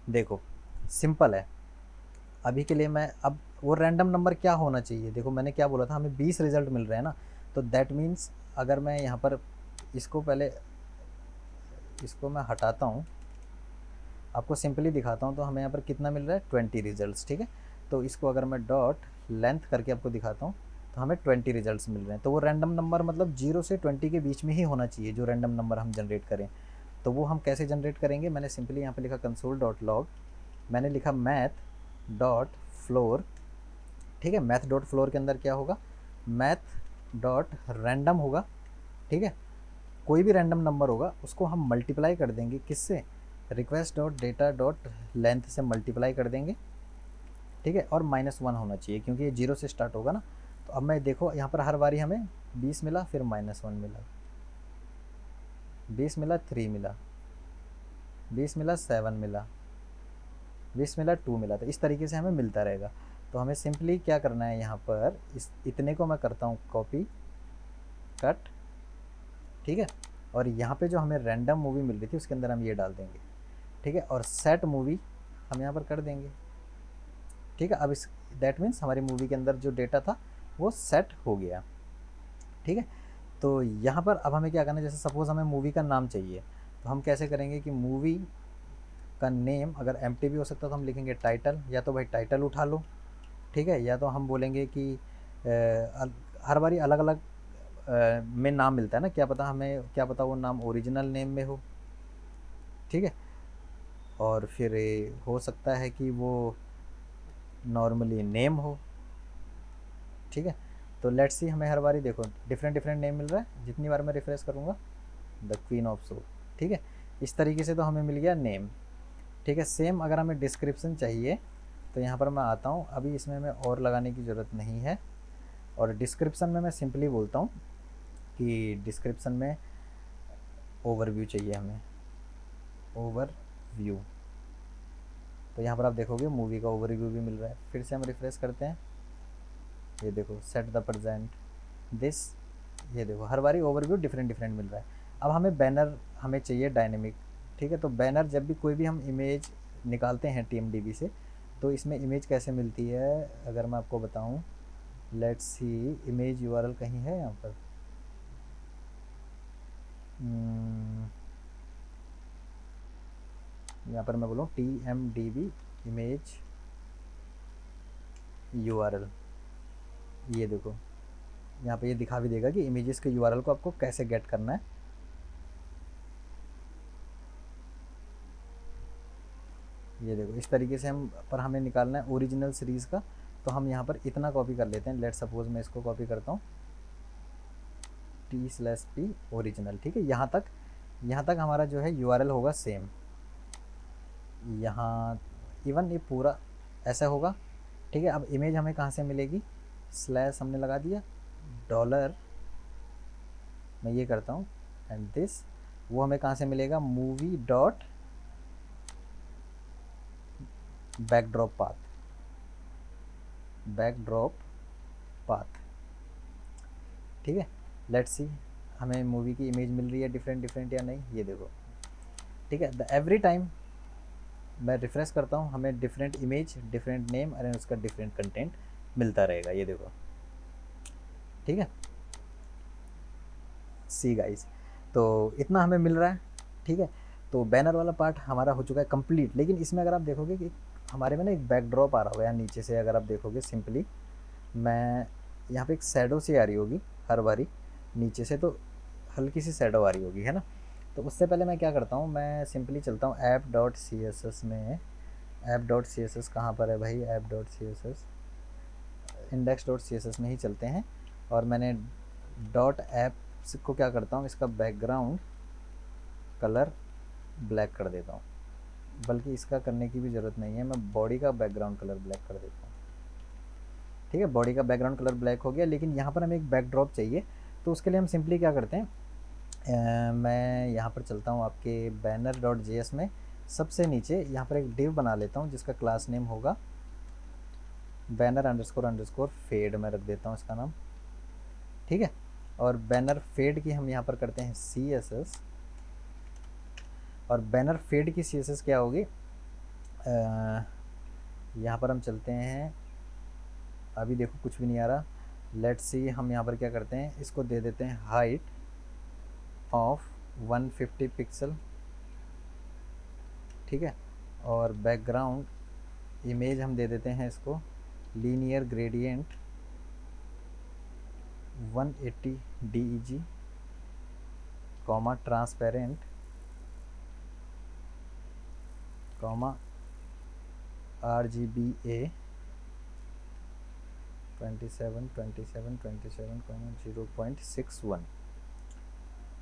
देखो सिंपल है। अभी के लिए मैं, अब वो रैंडम नंबर क्या होना चाहिए, देखो मैंने क्या बोला था, हमें 20 रिजल्ट मिल रहे हैं ना। तो दैट मीन्स अगर मैं यहाँ पर इसको पहले, इसको मैं हटाता हूँ, आपको सिंपली दिखाता हूँ, तो हमें यहाँ पर कितना मिल रहा है, 20 रिजल्ट्स, ठीक है। तो इसको अगर मैं डॉट लेंथ करके आपको दिखाता हूँ तो हमें 20 रिजल्ट्स मिल रहे हैं। तो वो रैंडम नंबर मतलब 0 से 20 के बीच में ही होना चाहिए जो रैंडम नंबर हम जनरेट करें। तो वो हम कैसे जनरेट करेंगे, मैंने सिंपली यहाँ पर लिखा कंसोल डॉट लॉग, मैंने लिखा मैथ डॉट फ्लोर, ठीक है। मैथ डॉट फ्लोर के अंदर क्या होगा, मैथ डॉट रैंडम होगा, ठीक है। कोई भी रैंडम नंबर होगा उसको हम मल्टीप्लाई कर देंगे किससे, request dot data dot length से मल्टीप्लाई कर देंगे, ठीक है। और -1 होना चाहिए क्योंकि ये 0 से स्टार्ट होगा ना। तो अब मैं देखो यहाँ पर हर बारी हमें 20 मिला, फिर -1 मिला, 20 मिला, 3 मिला, 20 मिला, 7 मिला, 20 मिला, 2 मिला। तो इस तरीके से हमें मिलता रहेगा। तो हमें सिंपली क्या करना है, यहाँ पर इस इतने को मैं करता हूँ कॉपी कट, ठीक है। और यहाँ पे जो हमें रैंडम मूवी मिल रही थी उसके अंदर हम ये डाल देंगे, ठीक है। और सेट मूवी हम यहाँ पर कर देंगे, ठीक है। अब इस दैट मीन्स हमारी मूवी के अंदर जो डेटा था वो सेट हो गया, ठीक है। तो यहाँ पर अब हमें क्या करना है, जैसे सपोज़ हमें मूवी का नाम चाहिए, तो हम कैसे करेंगे कि मूवी का नेम अगर एम्प्टी भी हो सकता तो हम लिखेंगे टाइटल, या तो भाई टाइटल उठा लो, ठीक है। या तो हम बोलेंगे कि हर बारी अलग अलग में नाम मिलता है ना, क्या पता हमें, क्या पता वो नाम ओरिजिनल नेम में हो, ठीक है। और फिर हो सकता है कि वो नॉर्मली नेम हो, ठीक है। तो लेट्स सी, हमें हर बारी देखो डिफरेंट डिफरेंट नेम मिल रहा है जितनी बार मैं रिफ्रेश करूँगा, द क्वीन ऑफ सो, ठीक है। इस तरीके से तो हमें मिल गया नेम, ठीक है। सेम अगर हमें डिस्क्रिप्शन चाहिए तो यहाँ पर मैं आता हूँ, अभी इसमें मैं और लगाने की ज़रूरत नहीं है। और डिस्क्रिप्शन में मैं सिंपली बोलता हूँ कि डिस्क्रिप्शन में ओवरव्यू चाहिए हमें, ओवरव्यू। तो यहाँ पर आप देखोगे मूवी का ओवरव्यू भी मिल रहा है। फिर से हम रिफ्रेश करते हैं, ये देखो सेट द प्रेजेंट दिस, ये देखो हर बारी ओवरव्यू डिफरेंट डिफरेंट मिल रहा है। अब हमें बैनर हमें चाहिए डायनेमिक, ठीक है। तो बैनर जब भी कोई भी हम इमेज निकालते हैं TMDB से, तो इसमें इमेज कैसे मिलती है अगर मैं आपको बताऊं, लेट्स सी, इमेज URL कहीं है यहाँ पर, यहाँ पर मैं बोलूँ TMDB इमेज URL, ये देखो यहाँ पे ये दिखा भी देगा कि इमेजेस के URL को आपको कैसे गेट करना है। ये देखो इस तरीके से हम पर हमें निकालना है ओरिजिनल सीरीज़ का। तो हम यहाँ पर इतना कॉपी कर लेते हैं, लेट सपोज मैं इसको कॉपी करता हूँ T/P ओरिजिनल, ठीक है। यहाँ तक हमारा जो है URL होगा सेम, यहाँ इवन ये पूरा ऐसा होगा, ठीक है। अब इमेज हमें कहाँ से मिलेगी, स्लैश हमने लगा दिया, डॉलर मैं ये करता हूँ एंड दिस, वो हमें कहाँ से मिलेगा, movie dot backdrop path, backdrop path, ठीक है। लेट्स सी हमें मूवी की इमेज मिल रही है डिफरेंट डिफरेंट या नहीं, ये देखो, ठीक है। द एवरी टाइम मैं रिफ्रेश करता हूँ हमें डिफरेंट इमेज, डिफरेंट नेम और उसका डिफरेंट कंटेंट मिलता रहेगा, ये देखो, ठीक है। सी गाइस, तो इतना हमें मिल रहा है, ठीक है। तो बैनर वाला पार्ट हमारा हो चुका है कंप्लीट। लेकिन इसमें अगर आप देखोगे कि हमारे में ना एक बैकड्रॉप आ रहा होगा, या नीचे से अगर आप देखोगे सिंपली, मैं यहाँ पे एक शैडो सी आ रही होगी हर बारी नीचे से, तो हल्की सी शैडो आ रही होगी, है ना। तो उससे पहले मैं क्या करता हूँ, मैं सिंपली चलता हूँ app.css में। app.css कहाँ पर है भाई, app.css index.css में ही चलते हैं। और मैंने डॉट ऐप को क्या करता हूँ, इसका बैकग्राउंड कलर ब्लैक कर देता हूँ, बल्कि इसका करने की भी ज़रूरत नहीं है, मैं बॉडी का बैकग्राउंड कलर ब्लैक कर देता हूँ, ठीक है। बॉडी का बैकग्राउंड कलर ब्लैक हो गया। लेकिन यहाँ पर हमें एक बैकड्रॉप चाहिए, तो उसके लिए हम सिंपली क्या करते हैं, मैं यहाँ पर चलता हूँ आपके banner.js में, सबसे नीचे यहाँ पर एक डिव बना लेता हूँ जिसका क्लास नेम होगा बैनर अंडरस्कोर अंडरस्कोर फेड, मैं रख देता हूँ इसका नाम, ठीक है। और बैनर फेड की हम यहाँ पर करते हैं CSS, और बैनर फेड की CSS क्या होगी, यहाँ पर हम चलते हैं, अभी देखो कुछ भी नहीं आ रहा, लेट्स सी, हम यहाँ पर क्या करते हैं, इसको दे देते हैं हाइट ऑफ 150 पिक्सल, ठीक है। और बैकग्राउंड इमेज हम दे देते हैं इसको linear gradient 180 DEG, comma transparent, comma RGBA 27 27 27, 0.61,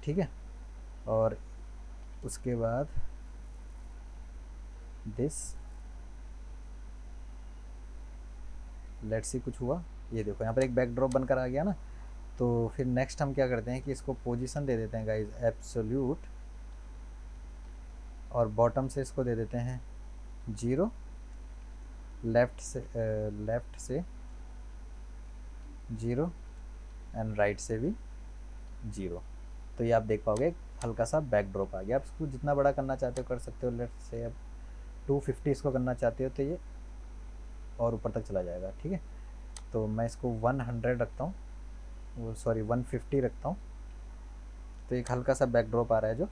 ठीक है। और उसके बाद दिस, लेट्स सी कुछ हुआ, ये देखो यहाँ पर एक बैकड्रॉप बनकर आ गया ना। तो फिर नेक्स्ट हम क्या करते हैं कि इसको पोजीशन दे देते हैं गाइस एब्सोल्यूट, और बॉटम से इसको दे देते हैं 0, लेफ़्ट से 0 एंड राइट से भी 0। तो ये आप देख पाओगे एक हल्का सा बैकड्रॉप आ गया। आप इसको जितना बड़ा करना चाहते हो कर सकते हो, लेफ्ट से अब 250 इसको करना चाहते हो तो ये और ऊपर तक चला जाएगा, ठीक है। तो मैं इसको 100 रखता हूँ, वो सॉरी 150 रखता हूँ, तो एक हल्का सा बैकड्रॉप आ रहा है जो,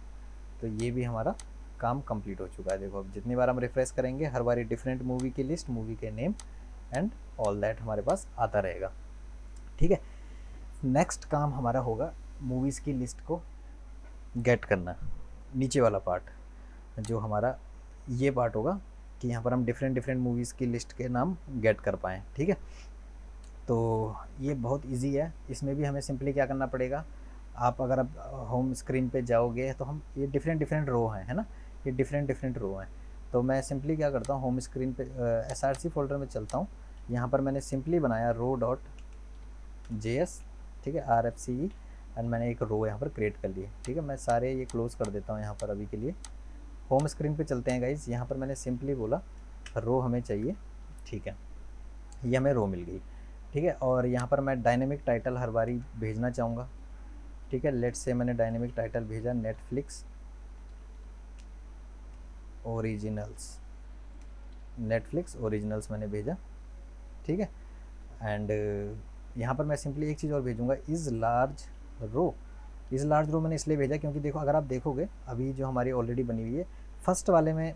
तो ये भी हमारा काम कंप्लीट हो चुका है। देखो अब जितनी बार हम रिफ्रेश करेंगे हर बारी डिफरेंट मूवी की लिस्ट, मूवी के नेम एंड ऑल दैट हमारे पास आता रहेगा, ठीक है। नेक्स्ट काम हमारा होगा मूवीज़ की लिस्ट को गेट करना, नीचे वाला पार्ट जो हमारा ये पार्ट होगा कि यहाँ पर हम डिफरेंट डिफरेंट मूवीज़ की लिस्ट के नाम गेट कर पाएँ, ठीक है। तो ये बहुत इजी है, इसमें भी हमें सिंपली क्या करना पड़ेगा, आप अगर अब होम स्क्रीन पे जाओगे तो हम ये डिफरेंट डिफरेंट रो हैं, है ना, ये डिफरेंट डिफरेंट रो हैं। तो मैं सिंपली क्या करता हूँ, होम स्क्रीन पे SRC फोल्डर में चलता हूँ, यहाँ पर मैंने सिंपली बनाया ro.js, ठीक है, RFCE, एंड मैंने एक रो यहाँ पर क्रिएट कर ली है, ठीक है। मैं सारे ये क्लोज़ कर देता हूँ यहाँ पर अभी के लिए। होम स्क्रीन पे चलते हैं गाइज, यहाँ पर मैंने सिंपली बोला रो हमें चाहिए, ठीक है, ये हमें रो मिल गई, ठीक है। और यहाँ पर मैं डायनेमिक टाइटल हर बारी भेजना चाहूँगा, ठीक है। लेट्स से मैंने डायनेमिक टाइटल भेजा नेटफ्लिक्स ओरिजिनल्स मैंने भेजा, ठीक है। एंड यहाँ पर मैं सिंपली एक चीज़ और भेजूँगा, इज़ लार्ज रो मैंने इसलिए भेजा क्योंकि देखो अगर आप देखोगे अभी जो हमारी ऑलरेडी बनी हुई है, फर्स्ट वाले में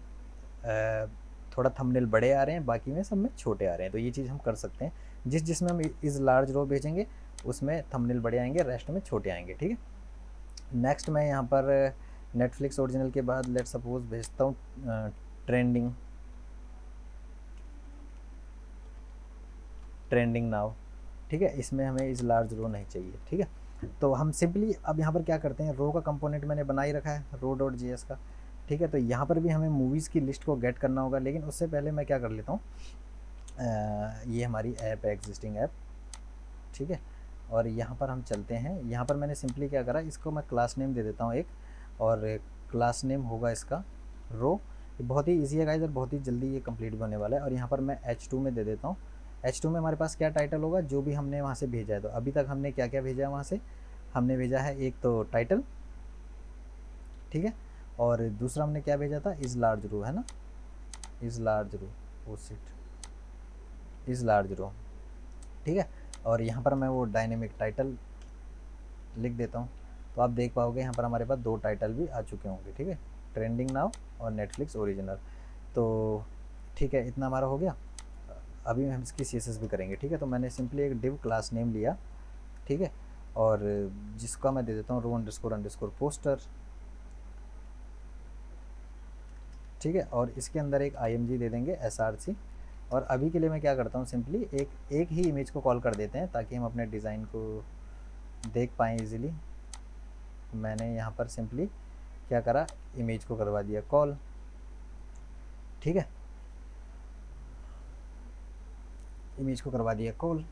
थोड़ा थंबनेल बड़े आ रहे हैं, बाकी में सब में छोटे आ रहे हैं। तो ये चीज़ हम कर सकते हैं, जिसमें हम इज़ लार्ज रो भेजेंगे उसमें थंबनेल बड़े आएंगे, रेस्ट में छोटे आएंगे, ठीक है। नेक्स्ट मैं यहाँ पर नेटफ्लिक्स ओरिजिनल के बाद लेट सपोज भेजता हूँ ट्रेंडिंग नाउ, ठीक है। इसमें हमें इस लार्ज रो नहीं चाहिए, ठीक है। तो हम सिंपली अब यहाँ पर क्या करते हैं, रो का कंपोनेंट मैंने बना ही रखा है ro.js का, ठीक है। तो यहाँ पर भी हमें मूवीज़ की लिस्ट को गेट करना होगा, लेकिन उससे पहले मैं क्या कर लेता हूँ, ये हमारी ऐप है, एग्जिस्टिंग ऐप, ठीक है। और यहाँ पर हम चलते हैं, यहाँ पर मैंने सिंपली क्या करा, इसको मैं क्लास नेम दे देता हूँ एक, और क्लास नेम होगा इसका रो। ये बहुत ही ईजी है गाइस और बहुत ही जल्दी ये कंप्लीट भी होने वाला है। और यहाँ पर मैं H2 में दे देता हूँ, H2 में हमारे पास क्या टाइटल होगा, जो भी हमने वहाँ से भेजा है। तो अभी तक हमने क्या क्या भेजा है वहाँ से, हमने भेजा है एक तो टाइटल, ठीक है, और दूसरा हमने क्या भेजा था, इज़ लार्ज रो, है ना, is large row, oh shit, is large row, ठीक है। और यहाँ पर मैं वो डायनेमिक टाइटल लिख देता हूँ, तो आप देख पाओगे यहाँ पर हमारे पास 2 टाइटल भी आ चुके होंगे, ठीक है, ट्रेंडिंग नाउ और नेटफ्लिक्स ओरिजिनल। तो ठीक है, इतना हमारा हो गया। अभी हम इसकी CSS भी करेंगे, ठीक है। तो मैंने सिंपली एक डिव क्लास नेम लिया, ठीक है, और जिसका मैं दे देता हूँ रो___ पोस्टर, ठीक है। और इसके अंदर एक IMG दे देंगे SRC। और अभी के लिए मैं क्या करता हूँ, सिंपली एक ही इमेज को कॉल कर देते हैं ताकि हम अपने डिज़ाइन को देख पाएँ इजीली। मैंने यहाँ पर सिंपली क्या करा, इमेज को करवा दिया कॉल, ठीक है, इमेज को करवा दिया कॉल।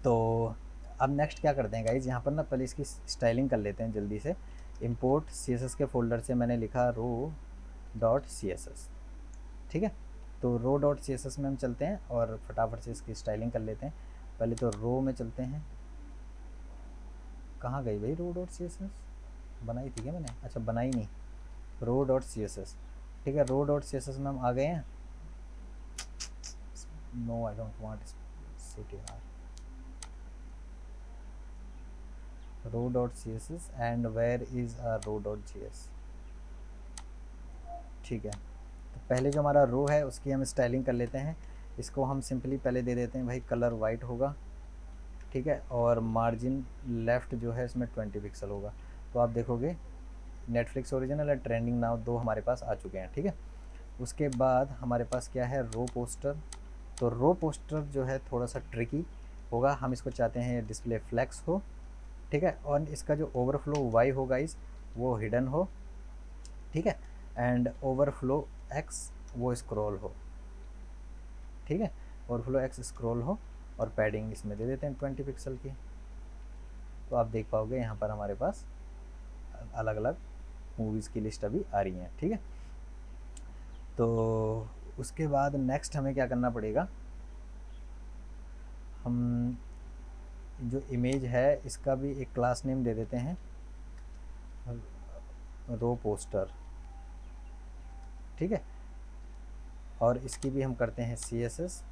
तो अब नेक्स्ट क्या करते हैं गाइज, यहाँ पर ना पहले इसकी स्टाइलिंग कर लेते हैं जल्दी से। इंपोर्ट CSS के फोल्डर से मैंने लिखा डॉट सी एस एस। ठीक है, तो रो डॉट सी एस एस में हम चलते हैं और फटाफट से इसकी स्टाइलिंग कर लेते हैं। पहले तो रो में चलते हैं। कहाँ गई भाई row dot C S S? बनाई थी क्या मैंने? अच्छा बनाई नहीं, row dot C S S. ठीक है, row dot C S S में हम आ गए हैं। No I don't want city R, row dot C S S and where is a row dot G S. ठीक है, तो पहले जो हमारा रो है उसकी हम स्टाइलिंग कर लेते हैं। इसको हम सिंपली पहले दे देते हैं भाई कलर वाइट होगा। ठीक है, और मार्जिन लेफ़्ट जो है इसमें 20 पिक्सल होगा। तो आप देखोगे नेटफ्लिक्स ओरिजिनल और ट्रेंडिंग नाउ दो हमारे पास आ चुके हैं। ठीक है, उसके बाद हमारे पास क्या है, रो पोस्टर। तो रो पोस्टर जो है थोड़ा सा ट्रिकी होगा, हम इसको चाहते हैं डिस्प्ले फ्लैक्स हो। ठीक है, और इसका जो ओवरफ्लो वाई होगा इस वो हिडन हो। ठीक है, एंड ओवरफ्लो एक्स वो स्क्रॉल हो। ठीक है, ओवरफ्लो एक्स स्क्रॉल हो, और पैडिंग इसमें दे देते हैं 20 पिक्सल की। तो आप देख पाओगे यहाँ पर हमारे पास अलग अलग मूवीज़ की लिस्ट अभी आ रही हैं। ठीक है, तो उसके बाद नेक्स्ट हमें क्या करना पड़ेगा, हम जो इमेज है इसका भी एक क्लास नेम दे देते हैं, रो पोस्टर। ठीक है, और इसकी भी हम करते हैं सी एस एस।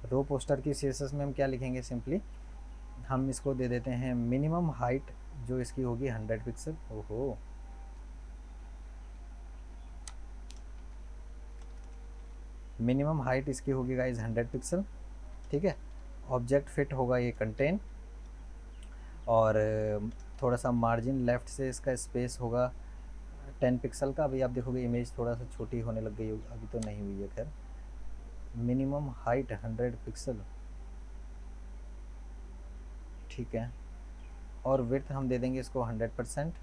रो पोस्टर की सी एस एस में हम क्या लिखेंगे, सिंपली हम इसको दे देते हैं मिनिमम हाइट जो इसकी होगी 100 पिक्सल। ओहो, मिनिमम हाइट इसकी होगी गाइज 100 पिक्सल। ठीक है, ऑब्जेक्ट फिट होगा ये कंटेन, और थोड़ा सा मार्जिन लेफ़्ट से इसका स्पेस होगा 10 पिक्सल का। अभी आप देखोगे इमेज थोड़ा सा छोटी होने लग गई होगी, अभी तो नहीं हुई है खैर। Minimum height 100 pixel. ठीक है, और विड्थ हम दे देंगे इसको 100%।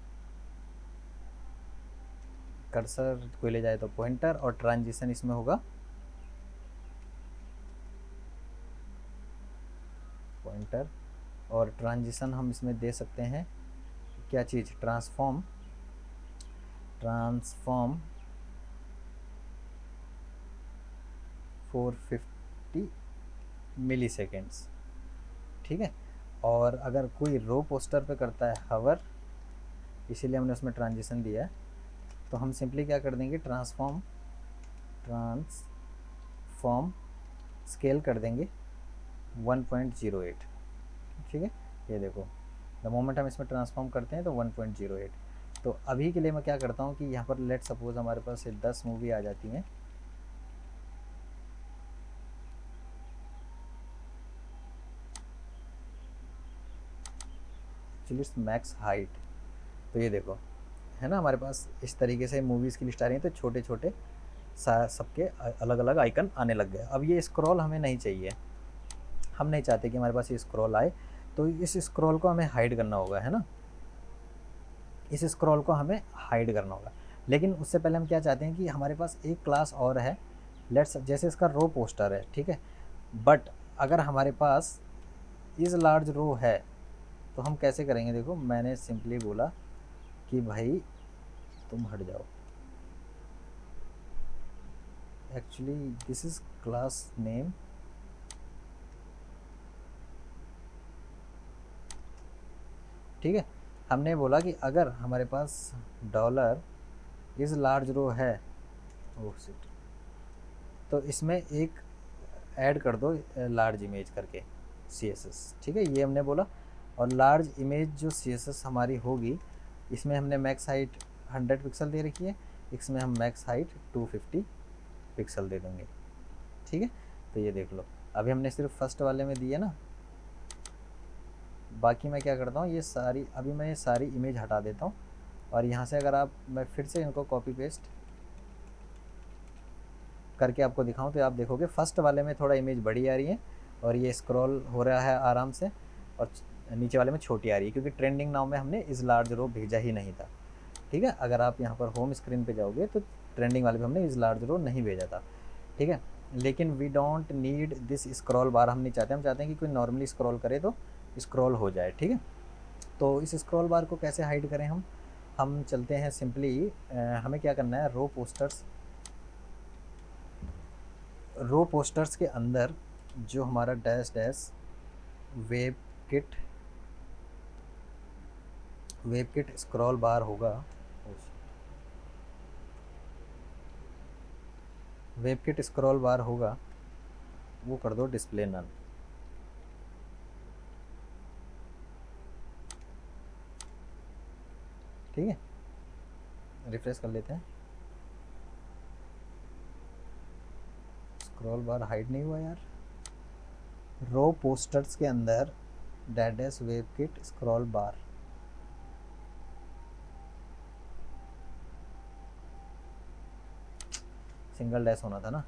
कर्सर कोई ले जाए तो पॉइंटर, और ट्रांजिशन इसमें होगा पॉइंटर, और ट्रांजिशन हम इसमें दे सकते हैं क्या चीज़, ट्रांसफॉर्म 450 मिली सेकेंड्स। ठीक है, और अगर कोई रो पोस्टर पे करता है हवर, इसीलिए हमने उसमें ट्रांजिशन दिया है, तो हम सिंपली क्या कर देंगे, ट्रांसफॉर्म स्केल कर देंगे 1.08। ठीक है, ये देखो द मोमेंट हम इसमें ट्रांसफॉर्म करते हैं तो 1.08। तो अभी के लिए मैं क्या करता हूँ कि यहाँ पर लेट सपोज हमारे पास 10 मूवी आ जाती हैं। एक्चुअली मैक्स हाइट, तो ये देखो है ना, हमारे पास इस तरीके से मूवीज़ की लिस्ट आ रही है। तो छोटे छोटे सबके अलग अलग आइकन आने लग गए। अब ये स्क्रॉल हमें नहीं चाहिए, हम नहीं चाहते कि हमारे पास ये स्क्रॉल आए, तो इस स्क्रॉल को हमें हाइड करना होगा, है ना, इस स्क्रॉल को हमें हाइड करना होगा। लेकिन उससे पहले हम क्या चाहते हैं कि हमारे पास एक क्लास और है, लेट्स जैसे इसका रो पोस्टर है। ठीक है, बट अगर हमारे पास इज़ लार्ज रो है तो हम कैसे करेंगे, देखो मैंने सिंपली बोला कि भाई तुम हट जाओ। Actually this is class name, ठीक है, हमने बोला कि अगर हमारे पास डॉलर इज़ लार्ज रो है, ओह शिट, तो इसमें एक ऐड कर दो लार्ज इमेज करके सी एस एस। ठीक है, ये हमने बोला। और लार्ज इमेज जो सी एस एस हमारी होगी, इसमें हमने मैक्स हाइट 100 पिक्सल दे रखी है, इसमें हम मैक्स हाइट 250 पिक्सल दे देंगे। ठीक है, तो ये देख लो अभी हमने सिर्फ फर्स्ट वाले में दिए ना, बाकी मैं क्या करता हूँ, ये सारी अभी मैं ये सारी इमेज हटा देता हूँ, और यहाँ से अगर आप मैं फिर से इनको कॉपी पेस्ट करके आपको दिखाऊं तो आप देखोगे फर्स्ट वाले में थोड़ा इमेज बड़ी आ रही है, और ये स्क्रॉल हो रहा है आराम से, और नीचे वाले में छोटी आ रही है, क्योंकि ट्रेंडिंग नाउ में हमने इस लार्ज रो भेजा ही नहीं था। ठीक है, अगर आप यहाँ पर होम स्क्रीन पे जाओगे तो ट्रेंडिंग वाले में हमने इस लार्ज रो नहीं भेजा था। ठीक है, लेकिन we don't need this scroll bar, हम नहीं चाहते, हम चाहते हैं कि कोई नॉर्मली स्क्रॉल करे तो स्क्रॉल हो जाए। ठीक है, तो इस स्क्रॉल बार को कैसे हाइड करें हम, हम चलते हैं सिंपली, हमें क्या करना है, रो पोस्टर्स के अंदर जो हमारा dash dash web kit scroll बार होगा, वेब किट स्क्रॉल बार होगा, वो कर दो डिस्प्ले नन। ठीक है, रिफ्रेश कर लेते हैं। स्क्रॉल बार हाइड नहीं हुआ यार। रो पोस्टर्स के अंदर डैश वेब किट स्क्रॉल बार, सिंगल डैश होना था ना।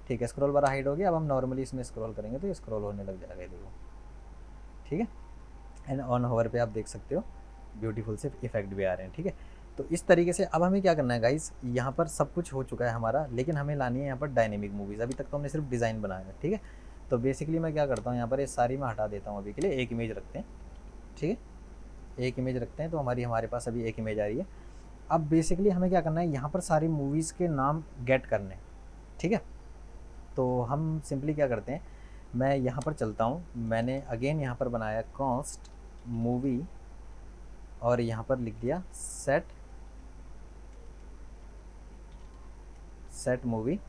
ठीक है, स्क्रॉल बार हाइड हो गया। अब हम नॉर्मली इसमें स्क्रॉल करेंगे तो ये स्क्रॉल होने लग जाएगा, देखो। ठीक है, एंड ऑन होवर पे आप देख सकते हो ब्यूटीफुल से इफेक्ट भी आ रहे हैं। ठीक है, तो इस तरीके से अब हमें क्या करना है गाइस, यहाँ पर सब कुछ हो चुका है हमारा, लेकिन हमें लानी है यहाँ पर डायनेमिक मूवीज़। अभी तक तो हमने सिर्फ डिज़ाइन बनाया है। ठीक है, तो बेसिकली मैं क्या करता हूँ, यहाँ पर ये सारी मैं हटा देता हूँ अभी के लिए, एक इमेज रखते हैं। ठीक है, एक इमेज रखते हैं, तो हमारे पास अभी एक इमेज आ रही है। अब बेसिकली हमें क्या करना है, यहाँ पर सारी मूवीज़ के नाम गेट करने। ठीक है, तो हम सिंपली क्या करते हैं, मैं यहाँ पर चलता हूँ, मैंने अगेन यहाँ पर बनाया कॉन्स्ट मूवी और यहाँ पर लिख दिया सेट मूवी।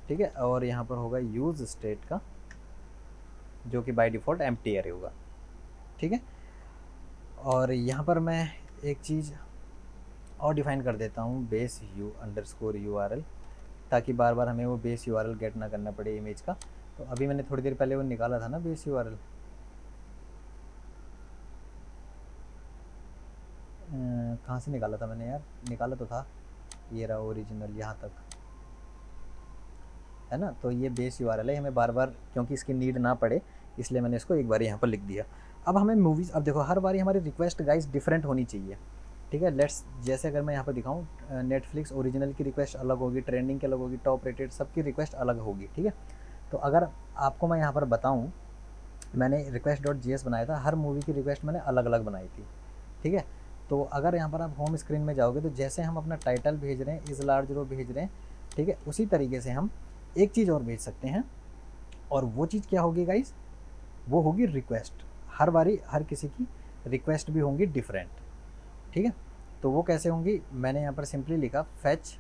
ठीक है, और यहाँ पर होगा यूज़ स्टेट का, जो कि बाय डिफ़ॉल्ट एम्प्टी एरे होगा। ठीक है, और यहाँ पर मैं एक चीज़ और डिफ़ाइन कर देता हूँ, बेस URL, ताकि बार बार हमें वो बेस URL गेट ना करना पड़े इमेज का। तो अभी मैंने थोड़ी देर पहले वो निकाला था ना बेस URL, कहाँ से निकाला था मैंने यार, निकाला तो था, ये रहा ओरिजिनल, यहाँ तक है ना। तो ये बेस URL है, हमें बार बार क्योंकि इसकी नीड ना पड़े इसलिए मैंने इसको एक बार यहाँ पर लिख दिया। अब हमें मूवीज़, अब देखो हर बारी हमारी रिक्वेस्ट गाइस डिफरेंट होनी चाहिए। ठीक है, लेट्स, जैसे अगर मैं यहाँ पर दिखाऊँ, नेटफ्लिक्स ओरिजिनल की रिक्वेस्ट अलग होगी, ट्रेंडिंग की अलग होगी, टॉप रेटेड सबकी रिक्वेस्ट अलग होगी। ठीक है, तो अगर आपको मैं यहाँ पर बताऊँ, मैंने request.js बनाया था, हर मूवी की रिक्वेस्ट मैंने अलग अलग बनाई थी। ठीक है, तो अगर यहाँ पर आप होम स्क्रीन में जाओगे तो जैसे हम अपना टाइटल भेज रहे हैं, इस लार्ज रो भेज रहे हैं, ठीक है, उसी तरीके से हम एक चीज़ और भेज सकते हैं। और वो चीज़ क्या होगी गाइस, वो होगी रिक्वेस्ट। हर बारी हर किसी की रिक्वेस्ट भी होंगी डिफरेंट। ठीक है, तो वो कैसे होंगी, मैंने यहाँ पर सिंपली लिखा fetch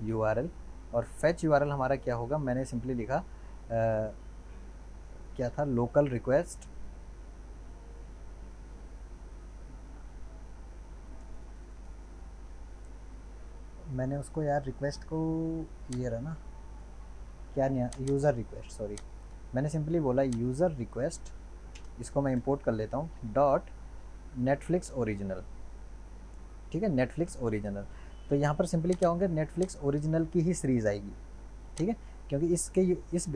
URL, और fetch URL हमारा क्या होगा, मैंने सिंपली लिखा क्या था, लोकल रिक्वेस्ट, मैंने उसको यार रिक्वेस्ट को, ये रहा ना, क्या नहीं, यूज़र रिक्वेस्ट, सॉरी, मैंने सिंपली बोला यूज़र रिक्वेस्ट, इसको मैं इंपोर्ट कर लेता हूँ, डॉट नेटफ्लिक्स ओरिजिनल। ठीक है, नेटफ्लिक्स ओरिजिनल, तो यहाँ पर सिंपली क्या होंगे, नेटफ्लिक्स ओरिजिनल की ही सीरीज़ आएगी। ठीक है, क्योंकि इसके इस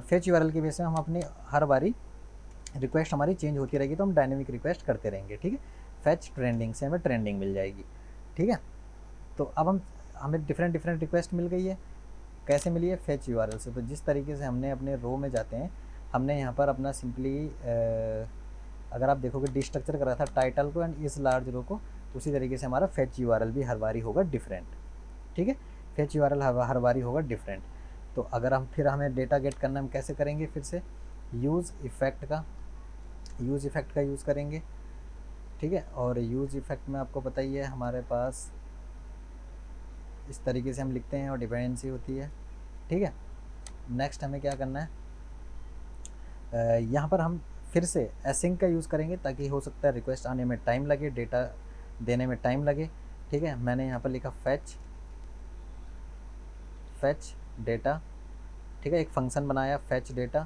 फेच URL के बेस में हम अपने हर बारी रिक्वेस्ट हमारी चेंज होती रहेगी, तो हम डायनेमिक रिक्वेस्ट करते रहेंगे। ठीक है, फैच ट्रेंडिंग से हमें ट्रेंडिंग मिल जाएगी। ठीक है, तो अब हमें डिफरेंट रिक्वेस्ट मिल गई है। कैसे मिली है, फेच URL से। तो जिस तरीके से हमने अपने रो में जाते हैं, हमने यहाँ पर अपना सिंपली अगर आप देखोगे डिस्ट्रक्चर करा था टाइटल को एंड इस लार्ज रो को, उसी तरीके से हमारा फेच URL भी हर बारी होगा डिफरेंट। ठीक है, फेच URL हर बारी होगा डिफरेंट। तो अगर हमें डेटा गेट करना, हम कैसे करेंगे, फिर से यूज़ इफ़ेक्ट का यूज़ करेंगे। ठीक है, और यूज़ इफ़ेक्ट में आपको पता ही है हमारे पास इस तरीके से हम लिखते हैं और डिपेंडेंसी होती है। ठीक है, नेक्स्ट हमें क्या करना है, यहाँ पर हम फिर से एसिंक का यूज़ करेंगे, ताकि हो सकता है रिक्वेस्ट आने में टाइम लगे, डेटा देने में टाइम लगे। ठीक है, मैंने यहाँ पर लिखा फैच डेटा। ठीक है, एक फंक्शन बनाया फैच डेटा।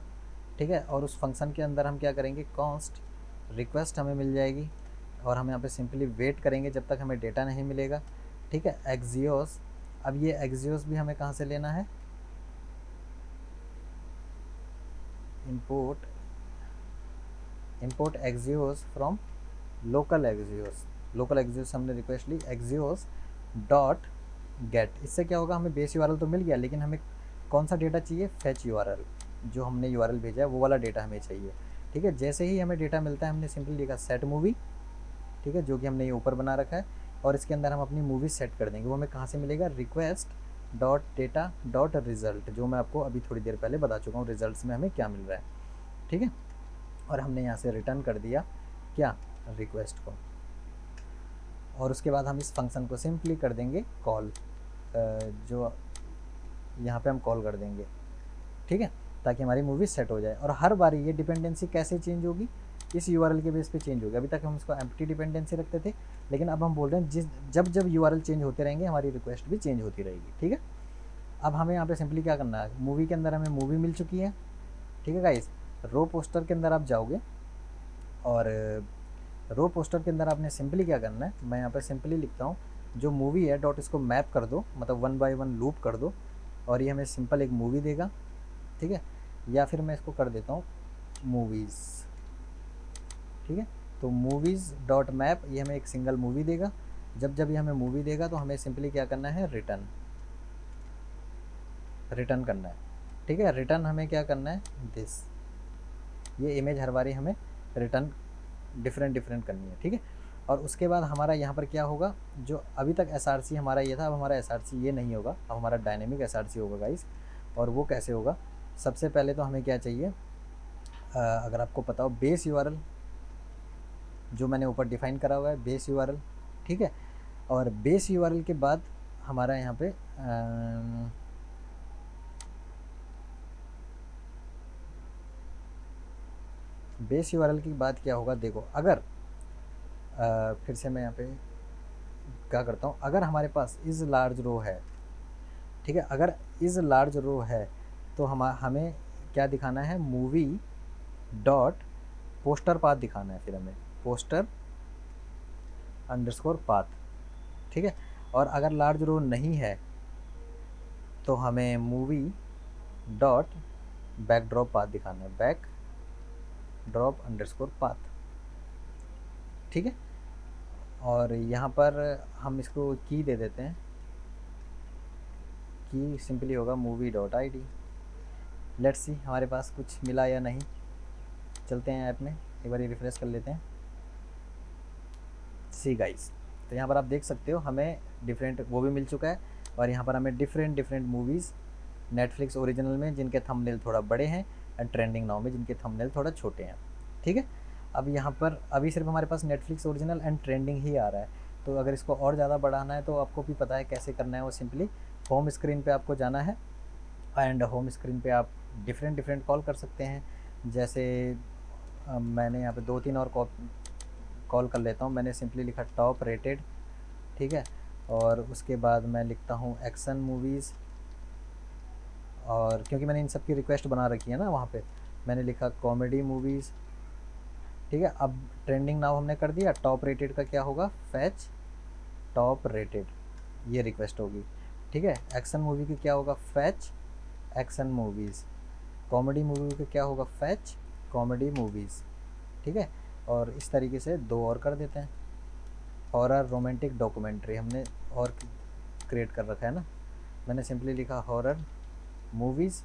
ठीक है, और उस फंक्शन के अंदर हम क्या करेंगे, कॉन्स्ट रिक्वेस्ट हमें मिल जाएगी, और हम यहाँ पे सिंपली वेट करेंगे जब तक हमें डेटा नहीं मिलेगा। ठीक है, एक्जियोस, अब ये एक्जियोस भी हमें कहाँ से लेना है, import Axios from local Axios हमने रिक्वेस्ट ली, एक्जियोस डॉट गेट। इससे क्या होगा, हमें बेस URL तो मिल गया, लेकिन हमें कौन सा डेटा चाहिए, फेच URL, जो हमने URL भेजा है वो वाला डेटा हमें चाहिए। ठीक है, जैसे ही हमें डेटा मिलता है, हमने सिंपली लिखा सेट मूवी। ठीक ठीक है, जो कि हमने ये ऊपर बना रखा है। और इसके अंदर हम अपनी मूवी सेट कर देंगे। वो हमें कहाँ से मिलेगा, request dot data dot result, जो मैं आपको अभी थोड़ी देर पहले बता चुका हूँ रिजल्ट्स में हमें क्या मिल रहा है। ठीक है, और हमने यहाँ से रिटर्न कर दिया क्या, रिक्वेस्ट को। और उसके बाद हम इस फंक्शन को सिंपली कर देंगे कॉल, जो यहाँ पे हम कॉल कर देंगे। ठीक है, ताकि हमारी मूवी सेट हो जाए। और हर बारी ये डिपेंडेंसी कैसे चेंज होगी, इस यूआरएल के बेस पे चेंज होगी। अभी तक हम इसको एम्प्टी डिपेंडेंसी रखते थे, लेकिन अब हम बोल रहे हैं जब जब यूआरएल चेंज होते रहेंगे हमारी रिक्वेस्ट भी चेंज होती रहेगी। ठीक है, अब हमें यहाँ पे सिंपली क्या करना है, मूवी के अंदर हमें मूवी मिल चुकी है। ठीक है गाइस, रो पोस्टर के अंदर आप जाओगे और रो पोस्टर के अंदर आपने सिंपली क्या करना है, मैं यहाँ पर सिंपली लिखता हूँ, जो मूवी है डॉट इसको मैप कर दो, मतलब 1 by 1 लूप कर दो, और ये हमें सिंपल एक मूवी देगा। ठीक है, या फिर मैं इसको कर देता हूँ मूवीज़। ठीक है, तो मूवीज़ डॉट मैप ये हमें एक सिंगल मूवी देगा। जब जब ये हमें मूवी देगा तो हमें सिंपली क्या करना है, रिटर्न करना है। ठीक है, रिटर्न हमें क्या करना है, दिस, ये इमेज हर बारी हमें रिटर्न डिफरेंट करनी है। ठीक है, और उसके बाद हमारा यहाँ पर क्या होगा, जो अभी तक एसआरसी हमारा ये था, अब हमारा एसआरसी ये नहीं होगा, अब हमारा डायनेमिक एसआरसी होगा गाइस। और वो कैसे होगा, सबसे पहले तो हमें क्या चाहिए, अगर आपको पता हो, बेस यूआरएल जो मैंने ऊपर डिफाइन करा हुआ है, बेस यूआरएल। ठीक है, और बेस यूआरएल के बाद हमारा यहाँ पे बेस यूआरएल की बात क्या होगा, देखो अगर फिर से मैं यहाँ पे क्या करता हूँ, अगर हमारे पास इज़ लार्ज रो है, ठीक है, अगर इज़ लार्ज रो है तो हमें क्या दिखाना है, मूवी डॉट पोस्टर पाथ दिखाना है, फिर हमें पोस्टर अंडरस्कोर पाथ। ठीक है, और अगर लार्ज रो नहीं है तो हमें मूवी डॉट बैकड्रॉप पाथ दिखाना है, बैक ड्रॉप अंडरस्कोर पाथ। ठीक है, और यहाँ पर हम इसको की दे देते हैं, की सिंपली होगा movie dot I D. Let's see हमारे पास कुछ मिला या नहीं। चलते हैं ऐप में, एक बार रिफ्रेश कर लेते हैं। सी गाइस, तो यहाँ पर आप देख सकते हो हमें डिफरेंट वो भी मिल चुका है, और यहाँ पर हमें डिफरेंट मूवीज़ नेटफ्लिक्स ओरिजिनल में जिनके थंबनेल थोड़ा बड़े हैं, एंड ट्रेंडिंग नाउ में जिनके थंबनेल थोड़ा छोटे हैं। ठीक है, अब यहाँ पर अभी सिर्फ हमारे पास नेटफ्लिक्स ओरिजिनल एंड ट्रेंडिंग ही आ रहा है। तो अगर इसको और ज़्यादा बढ़ाना है तो आपको भी पता है कैसे करना है, वो सिंपली होम स्क्रीन पे आपको जाना है, एंड होम स्क्रीन पे आप डिफरेंट कॉल कर सकते हैं। जैसे मैंने यहाँ पे 2-3 और कॉल कर लेता हूँ। मैंने सिंपली लिखा टॉप रेटेड। ठीक है, और उसके बाद मैं लिखता हूँ एक्शन मूवीज़, और क्योंकि मैंने इन सब की रिक्वेस्ट बना रखी है ना, वहाँ पे मैंने लिखा कॉमेडी मूवीज़। ठीक है, अब ट्रेंडिंग नाउ हमने कर दिया, टॉप रेटेड का क्या होगा, फैच टॉप रेटेड, ये रिक्वेस्ट होगी। ठीक है, एक्शन मूवी की क्या होगा, fetch action movies. Comedy movie का क्या होगा, फैच कॉमेडी मूवीज़। ठीक है, और इस तरीके से 2 और कर देते हैं। हॉरर रोमांटिक डॉक्यूमेंट्री हमने और क्रिएट कर रखा है ना, मैंने सिंपली लिखा हॉरर मूवीज़,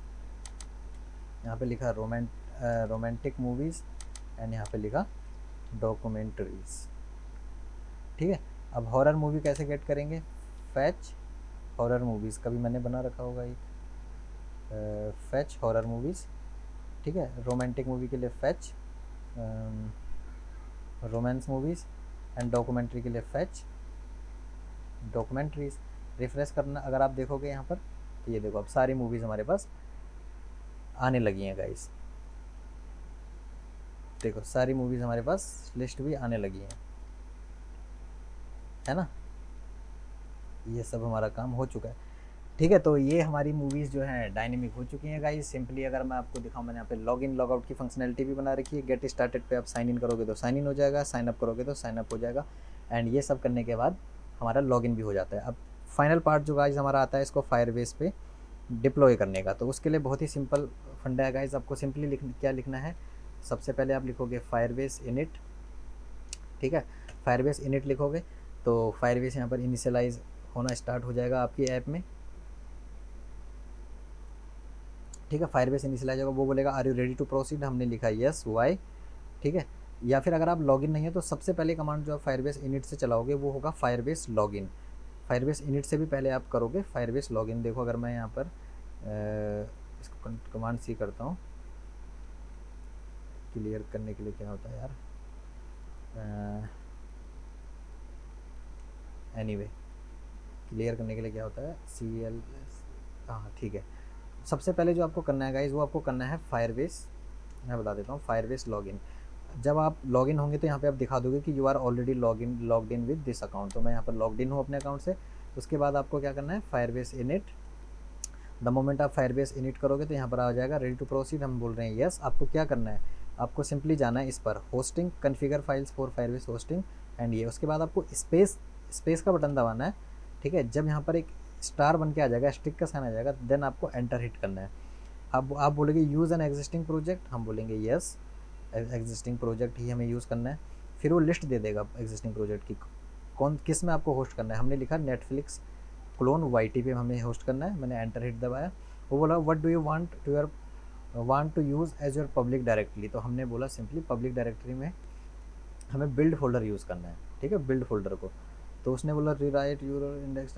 यहाँ पे लिखा रोमांटिक मूवीज़, एंड यहाँ पे लिखा डॉक्यूमेंट्रीज़। ठीक है, अब हॉरर मूवी कैसे गेट करेंगे, फैच हॉरर मूवीज़, कभी मैंने बना रखा होगा एक फैच हॉरर मूवीज़। ठीक है, रोमांटिक मूवी के लिए fetch romance movies, and documentary के लिए फैच डॉक्यूमेंट्रीज़। रिफ्रेश करना, अगर आप देखोगे यहाँ पर तो ये देखो अब सारी मूवीज़ हमारे पास आने लगी हैं गाइस। देखो सारी मूवीज़ हमारे पास लिस्ट भी आने लगी है ना, ये सब हमारा काम हो चुका है। ठीक है, तो ये हमारी मूवीज़ जो हैं डायनेमिक हो चुकी हैं गाइस। सिंपली अगर मैं आपको दिखाऊं, मैंने यहाँ पे लॉग इन लॉग आउट की फंक्शनैलिटी भी बना रखी है। गेट स्टार्टेड पे आप साइन इन करोगे तो साइन इन हो जाएगा, साइन अप करोगे तो साइन अप हो जाएगा, एंड ये सब करने के बाद हमारा लॉग इन भी हो जाता है। अब फाइनल पार्ट जो गाइस हमारा आता है इसको फायरबेस पे डिप्लॉय करने का, तो उसके लिए बहुत ही सिंपल फंडा है गाइस। आपको सिंपली क्या लिखना है, सबसे पहले आप लिखोगे फायरबेस इनिट। ठीक है, फायरबेस इनिट लिखोगे तो फायरबेस यहाँ पर इनिशियलाइज होना स्टार्ट हो जाएगा आपकी ऐप में। ठीक है, फायरबेस इनिशियलाइज होगा, वो बोलेगा are you ready to proceed, हमने लिखा यस वाई। ठीक है, या फिर अगर आप लॉगिन नहीं है तो सबसे पहले कमांड जो आप फायरबेस इनिट से चलाओगे वो होगा फायरबेस लॉगिन। फायरबेस इनिट से भी पहले आप करोगे फायरबेस लॉगिन। देखो अगर मैं यहाँ पर इसको कमांड सी करता हूँ, क्लियर करने के लिए क्या होता है यार, एनीवे क्लियर करने के लिए क्या होता है, CL, हाँ ठीक है। सबसे पहले जो आपको करना है गाइज, वो आपको करना है फायरबेस, मैं बता देता हूँ, फायरबेस लॉगिन। जब आप लॉगिन होंगे तो यहाँ पे आप दिखा दोगे कि you are already logged in with this account. तो मैं यहाँ पर लॉग्ड इन हूँ अपने अकाउंट से। उसके बाद आपको क्या करना है, फायरबेस इनिट। द मोमेंट आप फायरबेस इनिट करोगे तो यहाँ पर आ जाएगा रेडी टू प्रोसीड, हम बोल रहे हैं यस। आपको क्या करना है, आपको सिंपली जाना है इस पर hosting, configure files for Firebase hosting and ये। उसके बाद आपको स्पेस का बटन दबाना है, ठीक है। जब यहाँ पर एक स्टार बन के आ जाएगा, स्टिक का साइन आ जाएगा, देन आपको एंटर हिट करना है। अब आप बोलेंगे यूज़ एन एग्जिस्टिंग प्रोजेक्ट, हम बोलेंगे यस, एग्जिस्टिंग प्रोजेक्ट ही हमें यूज़ करना है। फिर वो लिस्ट दे देगा एग्जिस्टिंग प्रोजेक्ट की, कौन किस में आपको होस्ट करना है। हमने लिखा नेटफ्लिक्स क्लोन YT पे हमें होस्ट करना है। मैंने एंटर हिट दबाया। वो बोला what do you want to use as your public directory. तो हमने बोला सिंपली पब्लिक डायरेक्टरी में हमें बिल्ड फोल्डर यूज़ करना है, ठीक है, बिल्ड फोल्डर को। तो उसने बोला rewrite your index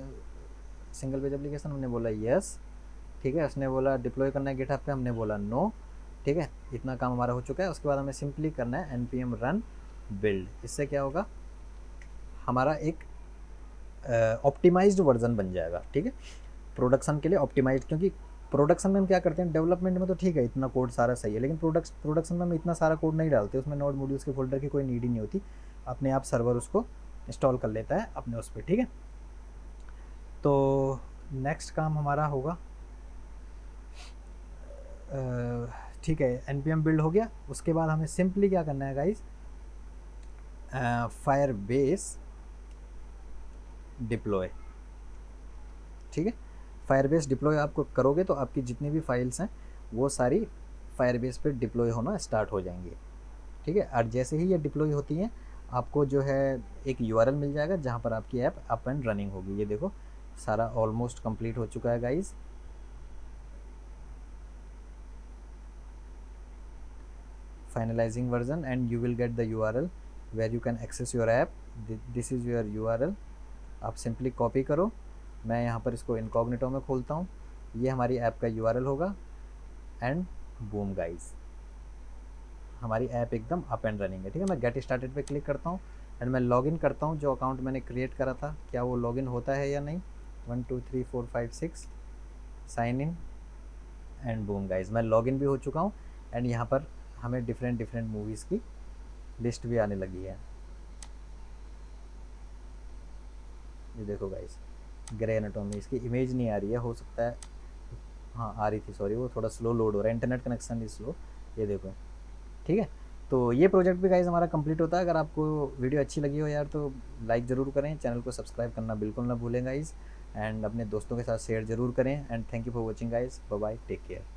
single page application, हमने बोला यस, ठीक है। उसने बोला डिप्लॉय करना है गिटहब पे, हमने बोला नो, ठीक है। इतना काम हमारा हो चुका है। उसके बाद हमें सिंपली करना है npm run build। इससे क्या होगा, हमारा एक ऑप्टिमाइज्ड वर्जन बन जाएगा, ठीक है, प्रोडक्शन के लिए ऑप्टिमाइज। क्योंकि प्रोडक्शन में हम क्या करते हैं, डेवलपमेंट में तो ठीक है इतना कोड सारा सही है, लेकिन प्रोडक्शन में हम इतना सारा कोड नहीं डालते, उसमें नोड मॉड्यूल्स के फोल्डर की कोई नीड ही नहीं होती, अपने आप सर्वर उसको इंस्टॉल कर लेता है अपने उस पर, ठीक है। तो नेक्स्ट काम हमारा होगा, ठीक है, npm बिल्ड हो गया। उसके बाद हमें सिंपली क्या करना है गाइस, फायरबेस डिप्लॉय, ठीक है। फायरबेस डिप्लॉय आपको करोगे तो आपकी जितनी भी फाइल्स हैं वो सारी फायरबेस पे डिप्लॉय होना स्टार्ट हो जाएंगी, ठीक है। और जैसे ही ये डिप्लॉय होती हैं आपको जो है एक URL मिल जाएगा जहाँ पर आपकी ऐप अप एंड रनिंग होगी। ये देखो सारा ऑलमोस्ट कंप्लीट हो चुका है guys. Finalising version and you will get the URL where you can access your app. This is your URL। आप सिंपली कॉपी करो। मैं यहाँ पर इसको इनकॉग्निटो में खोलता हूँ। ये हमारी ऐप का URL होगा एंड बूम गाइस, हमारी ऐप एकदम अप एंड रनिंग है, ठीक है। मैं गेट स्टार्टेड पे क्लिक करता हूँ एंड मैं लॉगिन करता हूँ जो अकाउंट मैंने क्रिएट करा था, क्या वो लॉगिन होता है या नहीं। 1 2 3 4 5 6 sign in and boom guys, मैं लॉगिन भी हो चुका हूँ। एंड यहाँ पर हमें डिफरेंट मूवीज़ की लिस्ट भी आने लगी है। ये देखो गाइस, ग्रे एनाटॉमी, इसकी इमेज नहीं आ रही है, हो सकता है हाँ आ रही थी, सॉरी, वो थोड़ा स्लो लोड हो रहा है, इंटरनेट कनेक्शन इज स्लो। ये देखो, ठीक है। तो ये प्रोजेक्ट भी गाइस हमारा कंप्लीट होता है। अगर आपको वीडियो अच्छी लगी हो यार तो लाइक ज़रूर करें, चैनल को सब्सक्राइब करना बिल्कुल ना भूलें गाइस, एंड अपने दोस्तों के साथ शेयर ज़रूर करें। And thank you for watching guys, bye bye, take care.